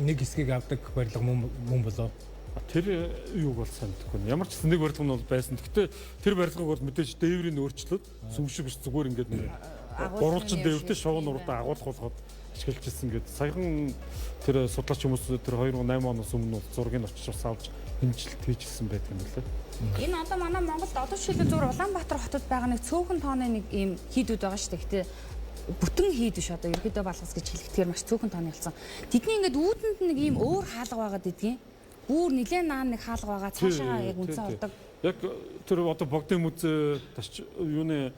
нэг хэсгийг авдаг барилга мөн болоо. Тэр юуг бол санагдахгүй. Ямар ч нэг барилга нь бол байсан. Гэхдээ тэр барилгыг бол мэдээж дээврийн өөрчлөлт сүмшиг биш зүгээр ингээд нэг гурвалжин дээвртэй шоу нуруудаа агуулх болгоод ашиглаж ирсэн гэдэг. Саяхан тэр судлаач хүмүүс тэр 2008 оноос өмнө зургийг очиж авч хэмжилт хийжсэн байдаг юм лээ. Энэ одоо манай Монголд одоо жишээлбэл зүгээр Улаанбаатар хотод байгаа нэг цөөхөн тооны нэг ийм хийдүүд байгаа шүү дээ. Гэтэ бүтэн хийд биш одоо ерөөдөө балгас гэж хэлэхдээ маш цөөхөн тооны болсон. Тэдний ингээд үүдэнд нэг ийм өөр хаалга байгаад идэгин. Бүр нилээн наан нэг хаалга байгаа цаашаа яг үнсэн ордог. Яг тэр одоо богдын музей тасч юуны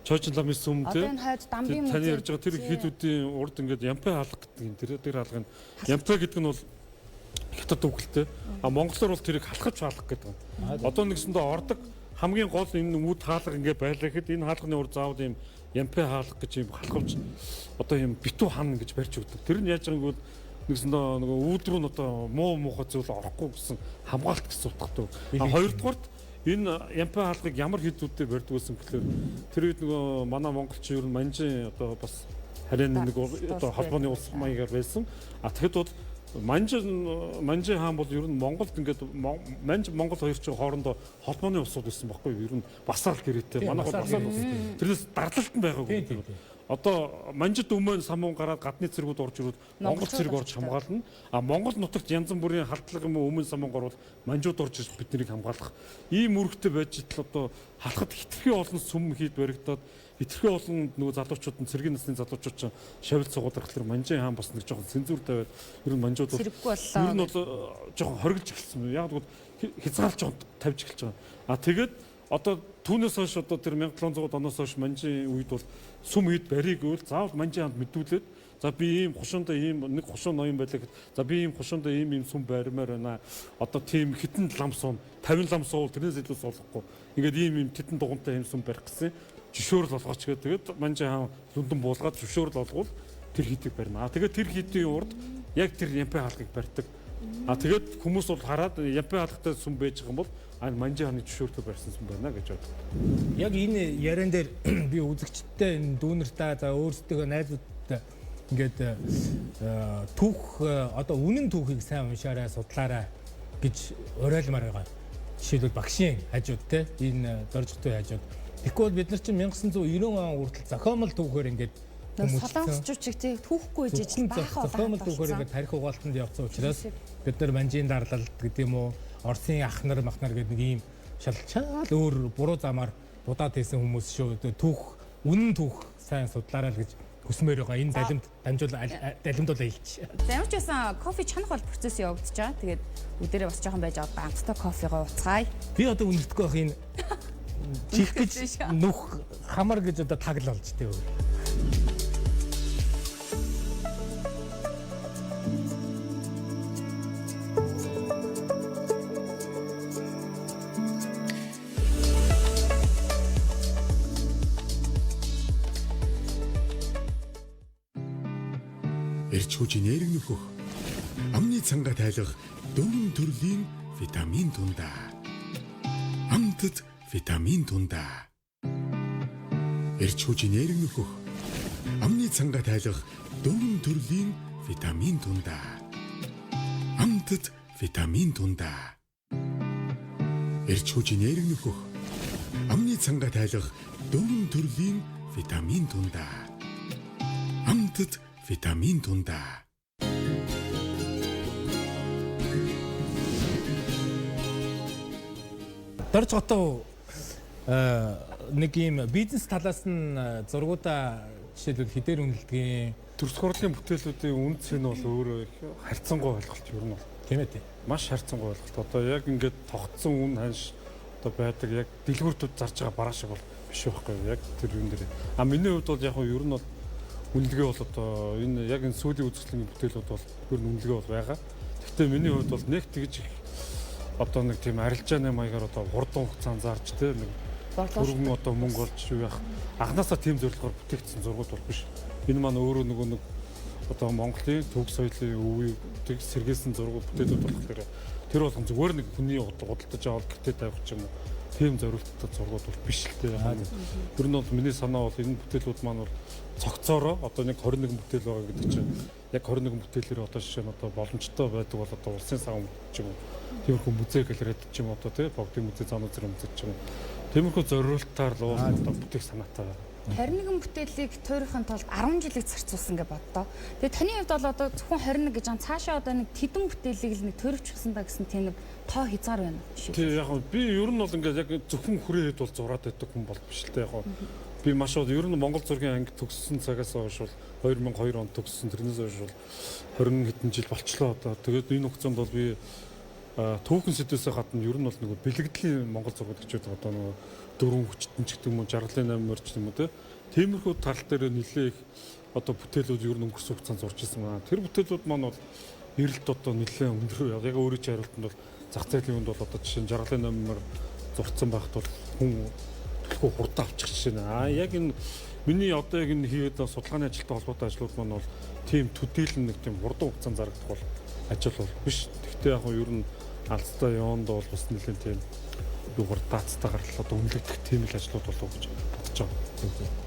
Чойчин ламын сүм те. Таны ярьж байгаа тэр хийдүүдийн урд ингээд ямпэ хаалга гэдэг. Тэр хаалгын ямпэ гэдэг нь бол хятад үгэлтэй. Монголоор бол тэрийг халахч хаалга гэдэг. Одоо нэгсэндээ ордог хамгийн гол энэ үд хаалга ингээд байлаа гэхэд энэ хаалганы урд заавал ийм ямпэ хаалга гэж ийм халахвч одоо ийм битүү хан гэж барьж өгдөг. Тэр нь яаж байгааг бол нэгсэндээ нөгөө үүдрүү нь одоо муу муухай зүйл орохгүй гэсэн хамгаалт гэсэн утгатай. Хоёрдугаарт энэ ямпэ хаалгыг ямар хийдүүдтэй барьдаг гэсэн гэхээр тэр үед нөгөө манай монголчин ер нь манжин одоо бас харин нэг одоо холбооны улс маягаар байсан. Тэгэхэд бол Манжин хаан бол ер нь Монголд ингээд Монгол хоёр ч хоорондоо холбооны улсууд байсан байхгүй юу? Ер нь басаал гэрээтэй. Манайх бол басаал улс. Тэрнээс дарлалт нь байгаагүй. Одоо Манжид өмнө самуун гараад гадны цэргүүд орж ирвэл Монгол цэрэг орж хамгаална. Монгол нутагт янз бүрийн халдлага юм өмнө самуун гарвал Манжууд орж ирж биднийг хамгаалах. Ийм үүрэгтэй байж итл одоо халахад хитрхи олон сүм хийд баригдаад хитрхи олон нөгөө залуучууд нь цэргийн насны залуучууд ч шавьд суугаад ирэхлээр Манжин хаан бас нэг жоохон цензур тавиад ер нь Манжууд бол ер нь бол жоохон хоригдж эхэлсэн юм. Яг л хязгаарлаж жоохон тавьж эхэлж байгаа. Тэгээд одоо түүнээс хойш одоо тэр 1700 оноос хойш Манжин үед бол сүм хэд бариггүй л заавал Манжин хаанд мэдүүлээд за би ийм хушуундаа ийм нэг хушуун ноён байлаа гэхэд за би ийм хушуундаа ийм сүм баримаар байна. Одоо тийм хитэн лам суун 50 лам суул тэрнээс илүү суулгахгүй. Ингээд ийм титэн дугуйтай ийм сүм барих гэсэн зөвшөөрөл олгооч гэдэг. Тэгээд Манжин хаан дүндэн буулгаад зөвшөөрөл олгуул тэр хитийг барина. Тэгээд тэр хитийн урд яг тэр ямпэ хаалгыг барьдаг. Тэгээд хүмүүс бол хараад ямпэ хаалгатай сүм байж байгаа юм бол Манжин хааны зөвшөөрөлтөөр барьсан сүм байна гэж боддог. Яг энэ яриан дээр би үзэгчтэй энэ дүүнэртэй за өөрсдөө найзуудтай ингээд түүх одоо үнэн түүхийг сайн уншаарай судлаарай гэж уриалмаар байгаа. Жишээлбэл багшийн хажууд те энэ доржигтой хажууд. Тэгэхгүй бол бид нар чинь 1990 он хүртэл зохиомл түүхээр ингээд солонгосчууд чиг түүхгүй жиж баахаа зохиомл түүхээр ингээд тарих угаалтанд явсан учраас бид нар Манжин дарлал гэдэг юм уу Оросын ах нар махнар гэдэг нэг ийм шалчаал өөр буруу замаар дудаад хийсэн хүмүүс шүү. Түүх үнэн түүх сайн судлаарай л гэж хүсмээр байгаа. Энэ далимдуулаа хэлчих. Ямар ч байсан кофе чанах бол процесс явагдаж байгаа. Тэгээд өдөрөө бас жоохон байж байгаа ганцтай кофегоо уцгаая. Би одоо үнэлдэхгүй байх энэ чих гэж нүх хамар гэж одоо тагл болж тээ. Эрч хүчний нэрэг нөхөх амны цангаа тайлах 4 төрлийн витамин тундаа. Амтд витамин тундаа. Эрч хүчний нэрэг нөхөх амны цангаа тайлах 4 төрлийн витамин тундаа. Амтд витамин тундаа. Эрч хүчний нэрэг нөхөх амны цангаа тайлах 4 төрлийн витамин тундаа. Амтд витамин тундаа. Дорж готов нэг юм бизнес талаас нь зургуудаа жишээлбэл хэдээр үнэлдэг. Төрс хурлын бүтээлүүдийн үнд цэн бол өөрөө их харьцангуй ойлголт ер нь бол. Тийм ээ. Маш харьцангуй ойлголт. Одоо яг ингээд тогтсон үн ханш одоо байдаг яг дэлгүүртүүд зарж байгаа бараа шиг бол биш байхгүй яг тэр юм дээр. Миний хувьд бол яг ер нь бол үнэлгээ бол одоо энэ яг энэ сүүлийн үзэсгэлэнгийн бүтээлүүд бол ер нь үнэлгээ бол байгаа. Гэхдээ миний хувьд бол нэг тэгж одоо нэг тийм арилжааны маягаар одоо хурдан хугацаанд зарж тэ нэг түргэн одоо мөнгө олж юу яах анханасаа тийм зорилгоор бүтээгдсэн зургууд бол биш. Энэ маань өөрөө нөгөө нэг одоо Монголын төв соёлын өвийг сэргээсэн зургууд бүтээлүүд болохоор тэр болгон зүгээр нэг хүний худалдаж аваад гэртээ тавих ч юм уу тийм зорилттой зургууд бол биш л дээ. Ер нь бол миний санаа бол энэ бүтээлүүд маань бол цогцоороо одоо нэг 21 бүтээл байгаа гэдэг чинь яг 21 бүтээлээр одоо жишээ нь одоо боломжтой байдаг бол одоо улсын савн ч юм уу тиймэрхүү музей галерейд ч юм уу одоо тий богдын музей зануу зэрэг музей ч юм уу тиймэрхүү зорилтоор л одоо бүтээх санаатай байна. 21 бүтээлийг тойрохын тулд 10 жилийг зарцуулсан гэж боддоо. Тэгээ таны хувьд бол одоо зөвхөн 21 гэж ан цаашаа одоо нэг тэдэн бүтээлийг л нэг тойрчихсан да гэсэн тийм нэг тоо хязгаар байна. Тий яг би ер нь бол ингээд яг зөвхөн хүрээхэд бол зураад байдаг хүн бол биш л дээ яг. Би маш бол ер нь Монгол зургийн анги төгссөн цагаас хойш бол 2002 онд төгссөн тэрнээс хойш бол 20 хэдэн жил болчлоо одоо. Тэгээд энэ хугацаанд бол би түүхэн сэдвээс гадна ер нь бол нэг бэлгэдлийн Монгол зураг гэж одоо нэг дөрвөн хүчтэн ч гэдэг юм уу жаргалын 8 морч юм уу тиймэрхүү тал дээр нэлээ их одоо бүтээлүүд ер нь өнгөрсөн хугацаанд зурж ирсэн байна. Тэр бүтээлүүд маань бол эрэлт одоо нэлээ өндөр яг өөрийн хариултанд бол зах зээлийн хүнд бол одоо жишээ нь жаргалын 8 мор зурцсан байхад бол хүн төлхөө хурдан авчих жишээ нэ. Яг энэ миний одоо яг энэ хийгээд судалгааны ажилттай холбоотой ажлууд маань бол тийм төдийлөн нэг тийм хурдан хугацаанд зарагдах бол ажил бол биш. Гэхдээ яг нь ер нь алцтай яванд бол бас нэлээд тийм юугаар даацтай гарлал одоо үнэлэгдэх тийм л ажлууд болов гэж бодож байгаа.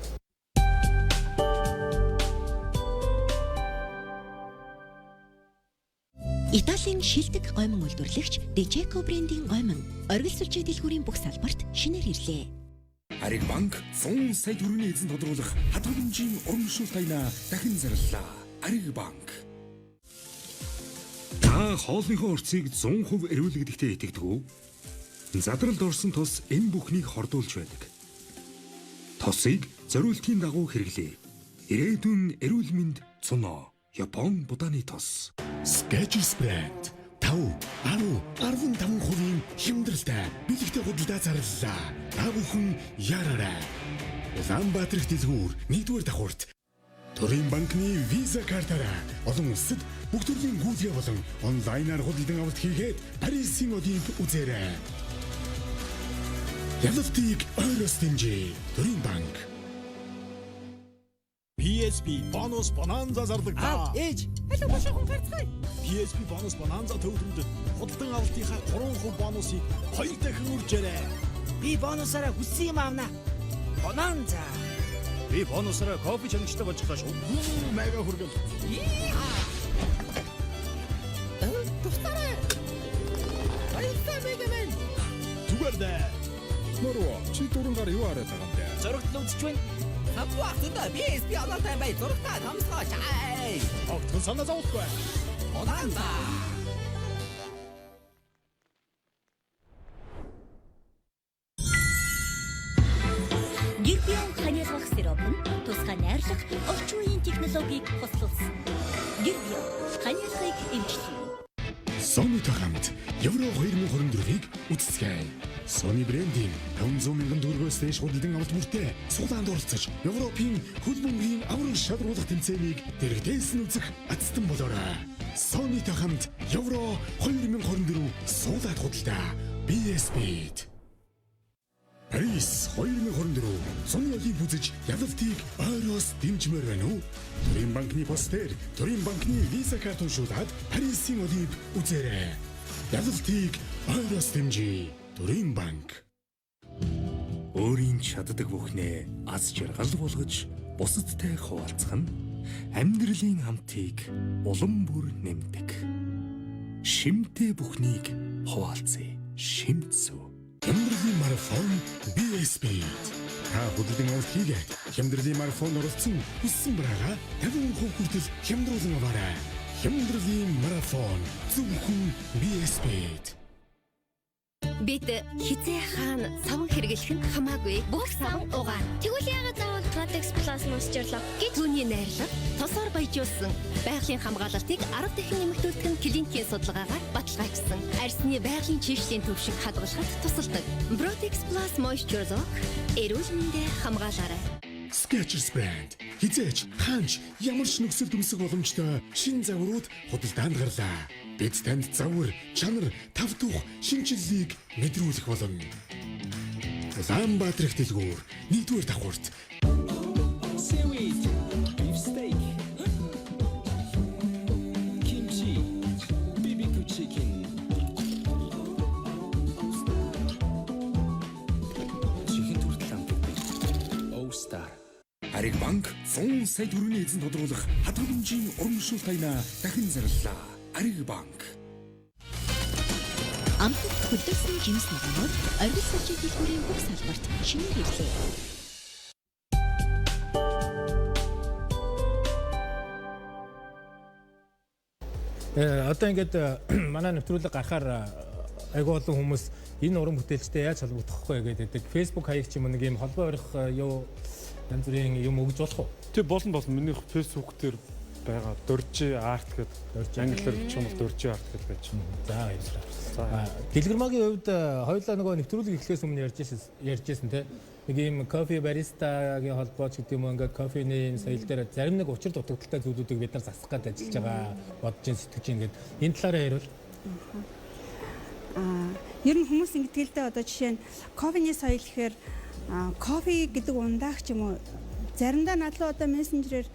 Италийн шилдэг гомон үйлдвэрлэгч Dejeco брендийн гомон оргил сүлжээ дэлгүүрийн бүх салбарт шинээр ирлээ. Ариг банк 100 сая төгрөгийн эзэн тодруулах хадгаламжийн урамшуул тайна дахин зарлаа. Ариг банк. Та хоолныхоо орцыг 100% эрүүлэгдэхтэй итгэдэг үү? Задралд орсон тус энэ бүхнийг хордуулж байдаг. Тосыг зориултын дагуу хэрэглэе. Ирээдүйн эрүүл мэнд цуно. Япон буданы тос. Skechers брэнд 5-15% хямдралтай бэлэгтэй худалдаа зарлалаа. Та бүхэн яраарай. Улаанбаатар дэлгүүр 1-р давхурт Төрийн банкны Visa картаараа олон улсад бүх төрлийн гүйцэтгэх болон онлайнаар худалдан авалт хийгээд Парисын одыг үзээрэй. Ялалтыг ойроос дэмжээ. Төрийн банк. PSP бонус bonanza зарлагтаа. Ээж, аль бошохон гарцгаая. PSP бонус bonanza төвлөрөнд худалдан авалтынхаа 3% бонусыг 2 дахин үржээрэй. Би бонусаараа хүссэн юм аавна. Bonanza. Би бонусаараа кофе чанартай болж байгаа шүү. Мега хүргэл. Тустараа. Баярлалаа мэгэмэн. Зүгээрдээ. Мөрөө чи дөрөнгөөр юу арай байгаа юм бэ? Зурагт л үзэж байна. Хамгаалтанда PSP оноотой бай зурагтаа хамсгаач. Огтхон санаа зовхгүй. Bonanza. Гэрбион ханиалгах сироп нь тусгай найрлах орчин үеийн технологиг хослуулсан. Гэрбион ханиалгахыг эмчлэе. Sony-тэй хамт Евро 2024-ийг үздэсгэе. Sony брендийн 500,000 төгрөгөөс дээш худалдан авалт бүртээ суглаанд оролцож Европын хөл бөмбөгийн аврал шалруулах тэмцээнийг дэрэгдээс нь үзэх атстан болоорой. Sony-тэй хамт Евро 2024 суглаад худалдаа BSB. Парис 2024 Sony одыг үзэж ялалтыг ойроос дэмжмээр байна уу? Төрийн банкны постэр, Төрийн банкны Visa карт уншуулад Парисын одыг үзээрэй. Ялалтыг ойроос дэмжээ. Төрийн банк. Өөрийн чаддаг бүхнээ аз жаргал болгож бусадтай хуваалцах нь амьдралын хамтыг улам бүр нэмдэг. Шимтэй бүхнийг хуваалцъя. Шимцүү. Хямдралын марафон BSB. Та худалдан авалт хийгээд хямдралын марафонд оролцсон хүссэн бараагаа 50% хүртэл хямдруулан аваарай. Хямдралын марафон зөвхөн BSB. Бид хизээ хаана савн хэрэглэх нь хамаагүй. Бүх савн угаана. Тэгвэл яагаад заавал Protex Plus Moisture-лог гэж түүний найрлага тосоор баяжуулсан байгалийн хамгаалалтыг 10 дахин нэмэгдүүлэх нь клиникийн судалгаагаар баталгаажсан. Арсны байгалийн чийшлийн төвшин хадгалахад тусалдаг. Protex Plus Moisture-лог эрүүл мэндэ хамгаалаарай. Skechers брэнд хизээч ханч ямар ч нөхцөл дүнсэх боломжтой шин загварууд худалдаанд гарлаа. Бид танд загвар, чанар, тав тух шинжилгээг мэдрүүлэх болно. Улаанбаатар их дэлгүүр 1-р давхурт Seaweed, beef steak, kimchi, BBQ chicken. Чихэн хүртэл амтдаг. Oh Star. Ариг банк 100 сая төгрөгийн эзэн тодруулах хадгаламжийн урамшуул тайна дахин зарлаа. Ариг банк. Амтд хөдөлсөн жимс ногоонууд оргил сажиг дэлгүүрийн бүх салбарт шинээр ирлээ. Одоо ингээд манай нэвтрүүлэг гарахаар айгүй олон хүмүүс энэ уран бүтээлчтэй яаж холбогдох вэ гэдэг. Facebook хаяг ч юм нэг юм холбоо өрөх юу янз бүрийн юм өгж болох уу? Тэг болно. Миний Facebook дээр байгаа Дөржи арт гэдэг англиар бичих юм бол Дөржи арт гэдэг байж. За баярлалаа. Дэлгэрмагийн хувьд хоёулаа нөгөө нэвтрүүлэг эхлэхээс өмнө ярьжсэн те. Нэг юм кофе баристагийн холбооч гэдэг юм ингээд кофений соёл дээр зарим нэг учир дутагдaltaй зүйлүүдийг бид нар засах гээд ажиллаж байгаа бодож сэтгэж ингээд энэ талаараа ярил. Ер нь хүмүүс ингэдгэлдээ одоо жишээ нь кофений соёл гэхээр кофе гэдэг ундаагч юм уу заримдаа надлаа одоо мессенжерээр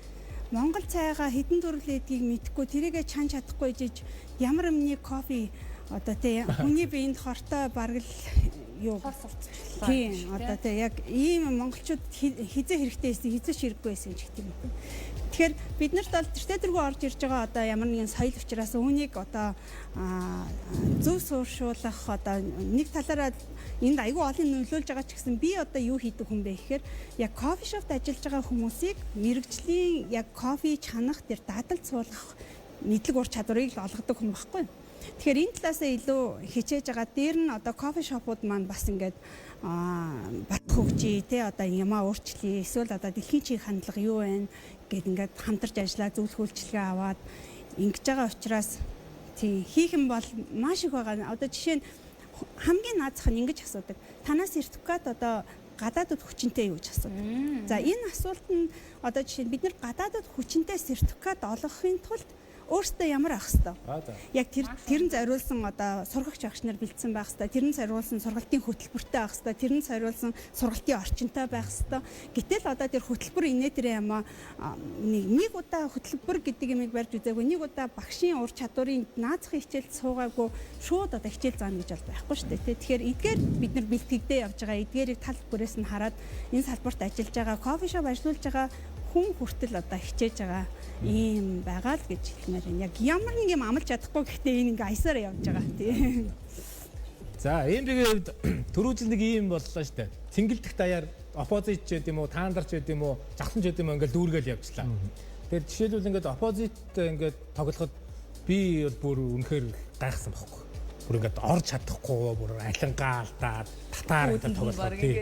Монгол цайгаа хэдэн төрөл эдгийг мэдхгүй тэрийгэ чанж чадахгүй жиж ямар нэг кофе одоо тий хүний биед хортой бараг л юу тий одоо тий яг ийм монголчууд хизээ хэрэгтэйсэн хизээ хэрэггүйсэн ч гэдэг юм. Тэгэхээр бид нарт бол тэртээ дэргүү орж ирж байгаа одоо ямар нэгэн соёл учраас үүнийг одоо зөв сууршуулах одоо нэг талаараа энд айгүй олон нөлөөлж байгаа ч гэсэн би одоо юу хийдэг хүн бэ гэхээр яг кофе шопт ажиллаж байгаа хүмүүсийг мэрэгжлийн яг кофе чанах тэр дааталд суулгах мэдлэг ур чадварыг л олгодог хүн байхгүй. Тэгэхээр энэ талаасаа илүү хичээж байгаа. Дээр нь одоо кофе шопууд маань бас ингээд бат хөгжий те одоо ямаа өөрчлөе. Эсвэл одоо дэлхийн чиг хандлага юу вэ гэд ингээд хамтарч ажиллаа зөвлөх үйлчилгээ аваад ингэж байгаа учраас тий хийх юм бол маш их байгаа. Одоо жишээ нь хамгийн наазах нь ингэж асуудаг. Танаас сертификат одоо гадаадд хүчинтэй юу гэж асуудаг. За энэ асуулт нь одоо жишээ нь бид нар гадаадд хүчинтэй сертификат олгохын тулд өөртөө ямар ах хэвээр. Яг тэрэн зориулсан одоо сургагч багш нар бэлдсэн байх хэвээр. Тэрэн зориулсан сургалтын хөтөлбөртэй байх хэвээр. Тэрэн зориулсан сургалтын орчинтой байх хэвээр. Гэтэл одоо тэр хөтөлбөр инээдрээ юм аа нэг удаа хөтөлбөр гэдэг юмыг барьж үзээгүй. Нэг удаа багшийн ур чадварыг наазах хичээлд суугаагүй шууд одоо хичээл заана гэж бол байхгүй шүү дээ. Тэгэхээр эдгээр бид нар бэлтгэгдээ явж байгаа. Эдгээрийг тал бүрээс нь хараад энэ салбарт ажиллаж байгаа, кофе шоп ажиллаж байгаа хүн хүртэл одоо хичээж байгаа ийм байгаа л гэж хэлмээр байна. Яг ямар нэг юм амлаж чадахгүй гэхдээ энэ ингээ аясаар явж байгаа тийм. За EMB-ийн хувьд түрүүжил нэг ийм боллоо шүү дээ. Цэнгэлдэх даяар оппозит ч гэдэм үү, таандарч гэдэм үү, жахсан ч гэдэм үү ингээл дүүргээл явчлаа. Тэгэхээр жишээлбэл ингээд оппозит ингээд тоглоход би бүр үнэхээр гайхсан байхгүй. Бүр ингээд орж чадахгүй, бүр алингаа алдаад татаар ингээд тоглох тийм.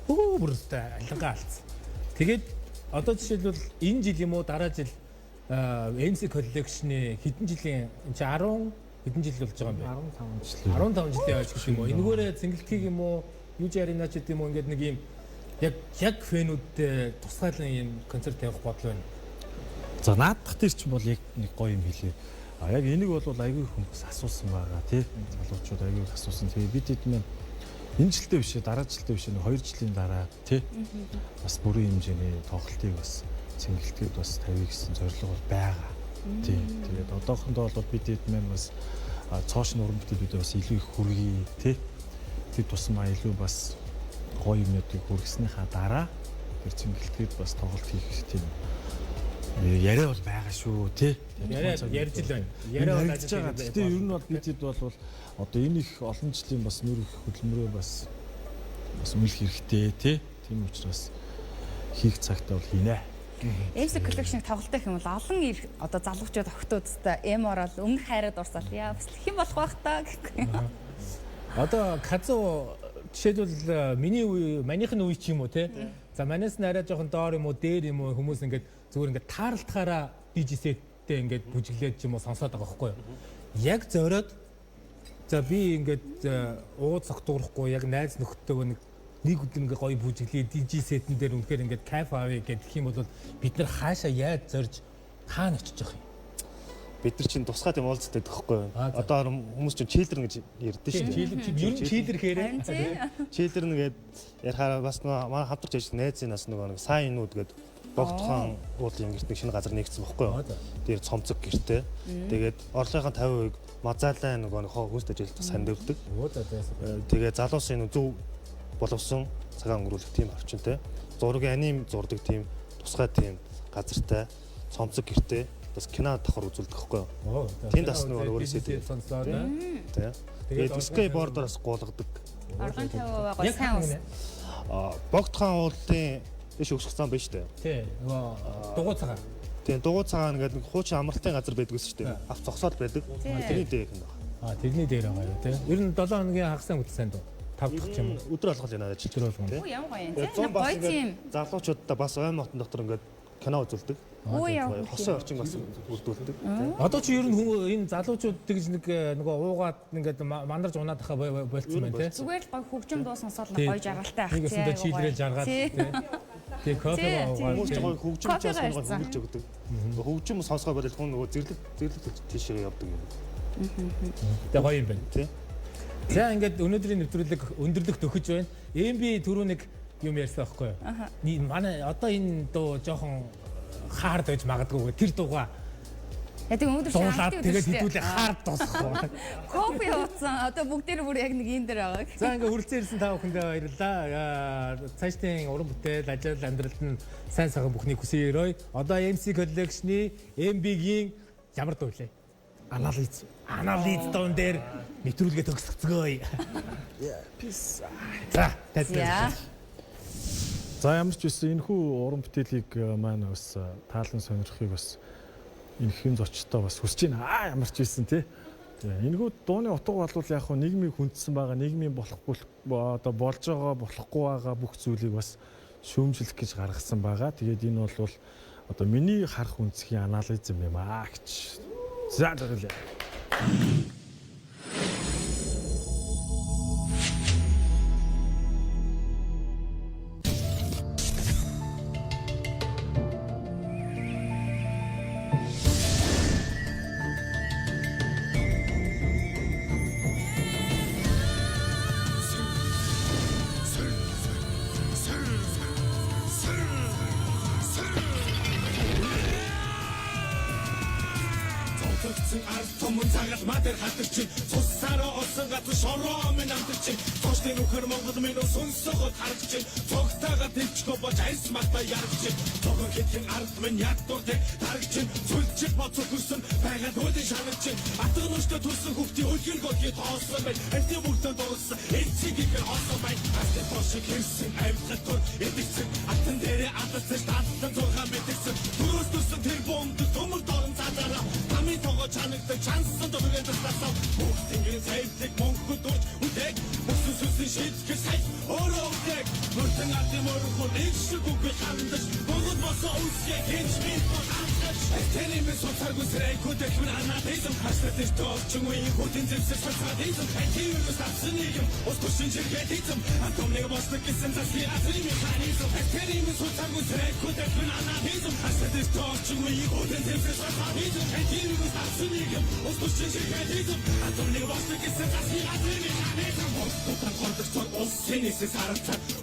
Бүр алингаа алдсан. Тэгээд одоо жишээлбэл энэ жил юм уу дараа жил MC collection-ы хэдэн жилийн энэ чи 10 хэдэн жил болж байгаа юм бэ? 15 жилийн хойш гэх юм уу. Энэгээрээ цэнгэлтгийг юм уу юу ч яриана ч гэдэм үү ингээд нэг юм яг фэнүүдтэй тусгаалan юм концерт явах бодол байна. За наадах дээр ч бол яг нэг гоё юм хэлээ. Яг энийг бол аягүй хүмүүс асуусан байгаа тий. Залуучууд аягүй асуусан. Тэгээ бид хэд мэн энэ жилдээ биш дараа жилдээ биш 2 жилийн дараа тий. Бас бүрэн хэмжээний тоглолтыг бас цэнгэлтэд бас тавья гэсэн зорилго бол байгаа. Тий. Тэгээд одоохондоо бол бид хэд мэн бас цоошин уран бүтээлүүдэд бас илүү их хүргэе тий. Тэд тусмаа илүү бас гоё юмнуудыг хүргэснийхаа дараа тэр цэнгэлтэд бас тоглолт хийх тийм яриа бол байгаа шүү тий. Ярьж л байна. Яриа бол ажиж байгаа. Гэтэ ер нь бол бид хэд бол одоо энэ их олон жилийн бас нэр их хөдөлмөрөө бас үнэлэх хэрэгтэй тий. Тийм учраас хийх цагтаа бол хийнэ. MC collection-ыг тоглолтоо гэх юм бол олон одоо залуучууд охтуудтай M орол өмнөх хайраад урсаал яа бас их юм болох байх таа гэхгүй. Одоо казу жишээлбэл манийхын үе ч юм уу те. За манайс нь арай жоохон доор юм уу дээр юм уу хүмүүс ингээд зүгээр ингээд тааралтахаараа DJ set-тэй ингээд бүжиглээд ч юм уу сонсоод байгаа байхгүй юу. Яг зориод за би ингээд ууд согтуурахгүй яг найз нөхдөйгөө нэг өдөр ингээд гоё бүжиглээ DJ set-эн дээр үнэхээр ингээд кайф авъя гэх юм бол бид нар хаашаа яаж зорж хаана очиж явах юм? Бид нар чинь тусгай тийм уулздаг байхгүй юу? Одоо хүмүүс чинь children гэж ярьдэн шүү дээ. Ер нь children хэрэг. Children гээд ярихаар бас нөгөө манай хамтарч ажиллах найзын нас нөгөө сайн нүүд гээд богдхон уулын гэрт нэг шинэ газар нэгдсэн байхгүй юу? Тэр цомцог гэртээ. Тэгээд орлогын 50% мазаалаа нөгөө хоо хөөсдөж ажиллах санд өвдөг. Тэгээд залуусын зөв боловсон цагаан өнгөрүүлэх тийм орчинтэй. Зургийн аним зурдаг тийм тусгай тийм газартай цомцог гэртээ бас кино давхар үзүүлдэг байхгүй юу? Тэнд бас нөгөө өөрөөсөө сонслоо да. Тэгээд скейтбордоос гуулгадаг. Орлогын 50% сайн ус. Богдхон уулын дэш өсөх зам биш үү? Тий. Нөгөө дугуй цагаан. Тийм дугуй цагаан гэдэг нэг хуучин амралтын газар байдаг гэсэн шүү дээ. Авц зогсоод байдаг. Тэрний дээр юм байна. Тэрний дээр байгаа юу тий. Ер нь 7 хоногийн хагасаа үтсэн дөө. 5 дахь юм. Өдөр алгал yana ажил. Өдөр алгал. Оо ямар гоё юм тий. Гоё тийм. Залуучуудаа бас ой мотон дотор ингээд кино үзүүлдэг. Оо яа. Хосын орчин бас үзүүлдэг. Одоо чи ер нь энэ залуучууд тэгж нэг нөгөө уугаад ингээд мандарч унаад ахаа болцсон байна тий. Зүгээр л гоё хөгжим дуу сонсоод гоё жаргалтай ах тий. Нэг өсөндөө чийлрэл жаргаад тий. Тэгээ кофе уугаад хүмүүс гоё хөгжим чаас гоё хөнгөлж өгдөг. Хөгжим сонсгоо бодол хүн нөгөө зэрлэг тийшээ явдаг юм. Тэгээ гоё юм байна тий. За ингээд өнөөдрийн нэвтрүүлэг өндөрлөгт өгч байна. MB түрүү нэг юм ярьсан байхгүй юу? Манай одоо энэ дуу жоохон хаард байж магадгүй. Тэр дуугаа яг өнөөдөр шаардлагатай тэгээд хэдүүлээ хаард дуусах уу? Кофе ууцсан. Одоо бүгдээр бүр яг нэг энэ дээр байгаа. За ингээд хүрэлцэн ирсэн та бүхэндээ баярлалаа. Цаашдын уран бүтээл, ажил амьдралд нь сайн сайхан бүхнийг хүсье. Одоо MC Collection-ы MB-гийн ямар дуу вэ? Анализ дуун дээр нэвтрүүлгээ төгсгцгөөе. Peace. За, тайлбарлая. За ямар ч байсан энэ хүү уран бүтээлийг маань бас таалан сонирхохыг бас энэ хэм зочтой бас хүсэж байна. Ямар ч байсан тий. Энэ хүү дууны утга бол яг хөө нийгмийг хүндсэн байгаа, нийгмийн болохгүй одоо болж байгаа, болохгүй байгаа бүх зүйлийг бас шүүмжлэх гэж гаргасан байгаа. Тэгээд энэ бол одоо миний харах үнцгийн анализ юм аа гэж. За тэгэлээ.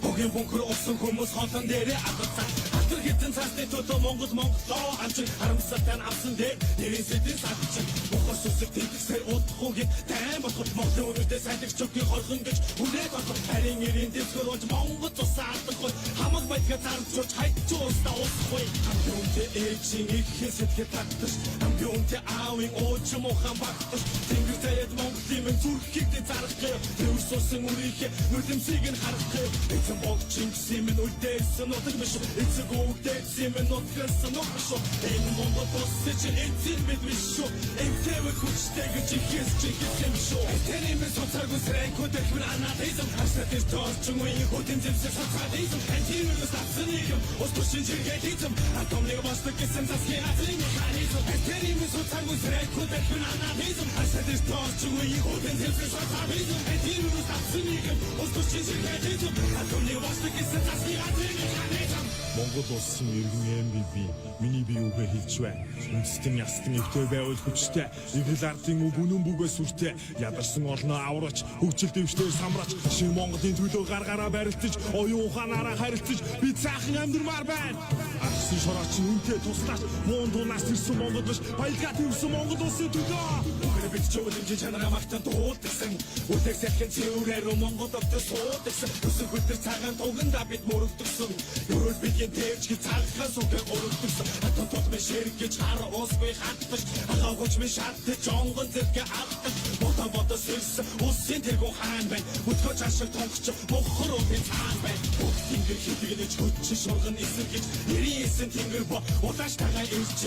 Хогийн бункер усан хүмүүс хотон дээрээ алгацсан. Хатар хитэн цаасны төдөө Монголоо амчин харамсалтай авсан дээр нэрийн сэдэн садчин. Бохос үсэг тэтгсээр удахгүй тайм болох Монголын үнэтэй сайдагч чөгийн хорхон гэж хүлээд авах харин нэрийн дэвсгэр болж Монгол тусаадахгүй хамаг байдгаа зарчууч хайч уустаа усахгүй. Хамбиунтэй ээжийн их хэсэтгэр такташ. Хамбиунтэй аавын ууч мухан багташ. Тэнгэр заяад Монголын мэн зүрхийг зарах гэх. Тэрс усан үрийнхээ нүдэмсийг нь харах гэх. Эцэн богчин гэсэн минь үлдээсэн нутаг биш. Эцэг үгдээсэн минь нутаг төвлөрсөн нөхөшөө энэ Монгол улсын чинь эцэг мэд биш шүү эмтэвэ хүчтэй гэж ихээс чихсэн шүү тэриймээ соцаргүй сэрэнкүүд эхмэр анатизм хасатис тоочгүй хөтэн зэмсээ соцадизм антимээс тацнийг ус тушин жиргэтизм атомник босток гэсэн засгийн азрын механизм тэриймээ соцаргүй сэрэнкүүд эхмэр анатизм хасатис тоочгүй хөтэн зэмсээ соцадизм антимээс тацнийг ус тушин жиргэтизм атомник босток гэсэн засгийн азрын механизм Монгол улсын иргэн MBB миний бие үгээ хэлж байна. Үндэстэн ястан өвтэй байвал хүчтэй. Игэл ардын үг үнэн бүгээс сүртэй. Ядарсан олноо авраач, хөгжил дэвштэй самраач. Шинэ Монголын төлөө гаргаараа барилдаж, оюун ухаанаараа харилцаж бид сайхан амьдрмаар байна. Арсын шорооч үнтэй туслаач. Муун дунаас ирсэн Монгол биш, баялгаа төвсөн Монгол улсын төлөө. Үгээр бид чөлөмжийн чанараа магтан дуудсан. Үтэг сайхан цэврээр Монгол өвтөс суудсан. Өсөх хөтөр цагаан туганда бид мөрөгдсөн. Ерөөл бидний тэрч цаалхаас үгээр өрөвдсөн. Атон тотмын шэрэг гэж хар уусгүй хатташ. Ахаагч ми шаттаж онгон зэрэг алдаж. Бото сэрсэн улсын тэргүү хаан байна. Өтгөж ашиг тонгч мохор өвийн цаан байна. Бүх тэнгэр хитгэнэж хөтч шурган эсэргэж. 99 тэнгэр бо улааш тагаа ирч.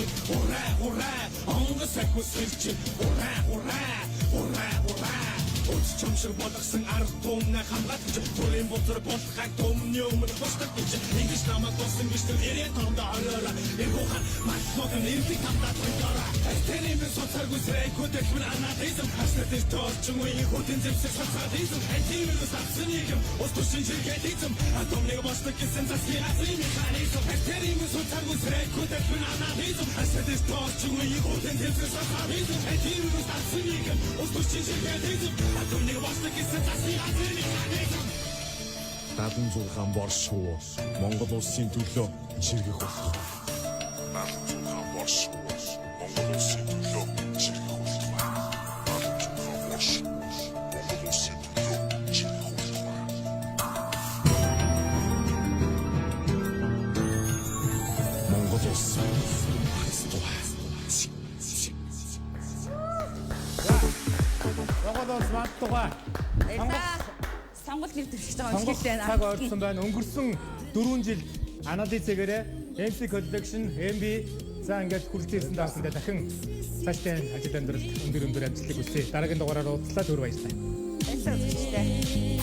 Ураа онгон сахус ирч. Ураа Өц чамшиг болгосон арга тумнаа хамгаалж төрийн бузар болохыг төмний өмнө босдог гэж ингэж намайг болсон гэж тэр ирээ тоондоо ороо эргүүхэн матмогын ирдэг тамдаа тойроо тэриймээ соцаргүй сэрэнкүүд эхмэр анатизм хаснатэс тоочгүй хөтэн зэмсээ соцадизм антимээс тацнийг ус тушин жиргэтизм атомник босдог гэсэн засгийн азрын механизм тэриймээ соцаргүй сэрэнкүүд эхмэр анатизм хаснатэс тоочгүй хөтэн зэмсээ соцадизм антимээс тацнийг ус тушин жиргэтизм атомник босдог гэсэн засгийн азрын механизм 76 боршуу Монгол улсын төлөө чиргэх болох. 76 боршуу Монгол улсын төлөө чиргэх болох. 76 боршуу Монгол улсын төлөө чиргэх болох. Монгол улс Монгол улс мандтугай. Сонгол нэр дэвшиж байгаа юм шиг л байна. Цаг орсон байна. Өнгөрсөн 4 жил анализэгээрээ MC Collection, MB за ингээд хүрэлцэн даасандаа дахин цаашдаа ажил амьдралд өндөр амжилтыг хүсье. Дараагийн дугаараар уулзлаа. Түр баярлалаа. Баярлалаа.